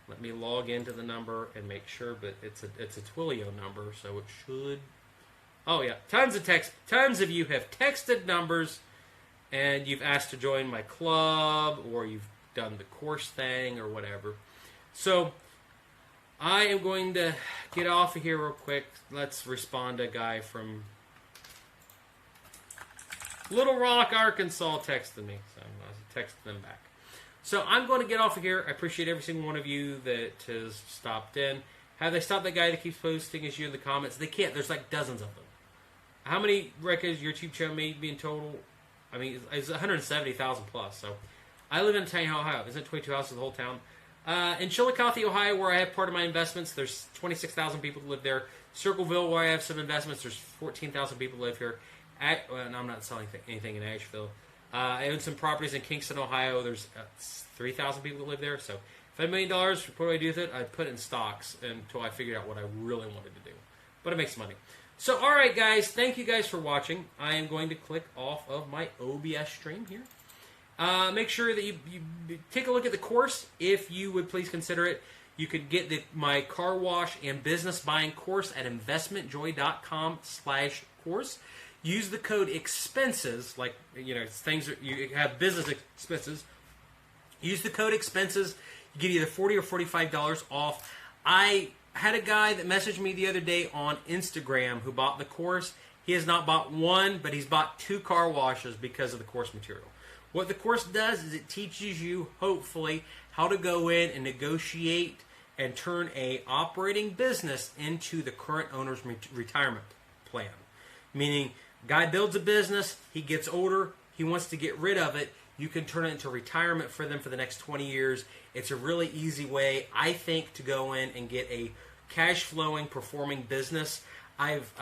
Let me log into the number and make sure, but it's a Twilio number, so it should. Oh yeah, tons of you have texted numbers, and you've asked to join my club, or you've done the course thing, or whatever. So I am going to get off of here real quick. Let's respond to a guy from Little Rock, Arkansas texted me, so I texted them back. So I'm going to get off of here. I appreciate every single one of you that has stopped in. Have they stopped that guy that keeps posting issue in the comments? They can't. There's like dozens of them. How many records your YouTube channel made in total? I mean, it's 170,000 plus. So I live in a tiny Ohio. Isn't it 22 houses in the whole town? In Chillicothe, Ohio, where I have part of my investments, there's 26,000 people who live there. Circleville, where I have some investments, there's 14,000 people who live here. And I'm not selling anything in Asheville. I own some properties in Kingston, Ohio. There's 3,000 people that live there. So if I had $1 million, what do I do with it? I'd put it in stocks until I figured out what I really wanted to do. But it makes money. So, all right, guys. Thank you guys for watching. I am going to click off of my OBS stream here. Make sure that you take a look at the course. If you would please consider it, you could get my car wash and business buying course at investmentjoy.com/course. Use the code expenses, like, you know, things that you have business expenses. Use the code expenses. You get either $40 or $45 off. I had a guy that messaged me the other day on Instagram who bought the course. He has not bought one, but he's bought 2 car washes because of the course material. What the course does is it teaches you, hopefully, how to go in and negotiate and turn a operating business into the current owner's retirement plan. Meaning, guy builds a business, he gets older, he wants to get rid of it, you can turn it into retirement for them for the next 20 years. It's a really easy way, I think, to go in and get a cash-flowing, performing business. I've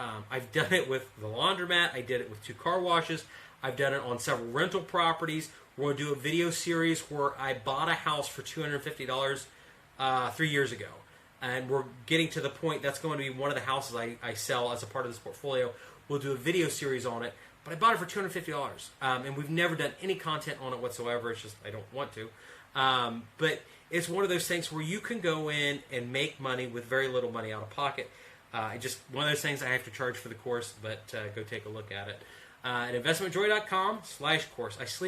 done it with the laundromat, I did it with 2 car washes, I've done it on several rental properties. We're going to do a video series where I bought a house for $250 3 years ago. And we're getting to the point that's going to be one of the houses I sell as a part of this portfolio. We'll do a video series on it, but I bought it for $250, and we've never done any content on it whatsoever. It's just I don't want to. But it's one of those things where you can go in and make money with very little money out of pocket. Just one of those things I have to charge for the course, but go take a look at it. At investmentjoy.com/course. I sleep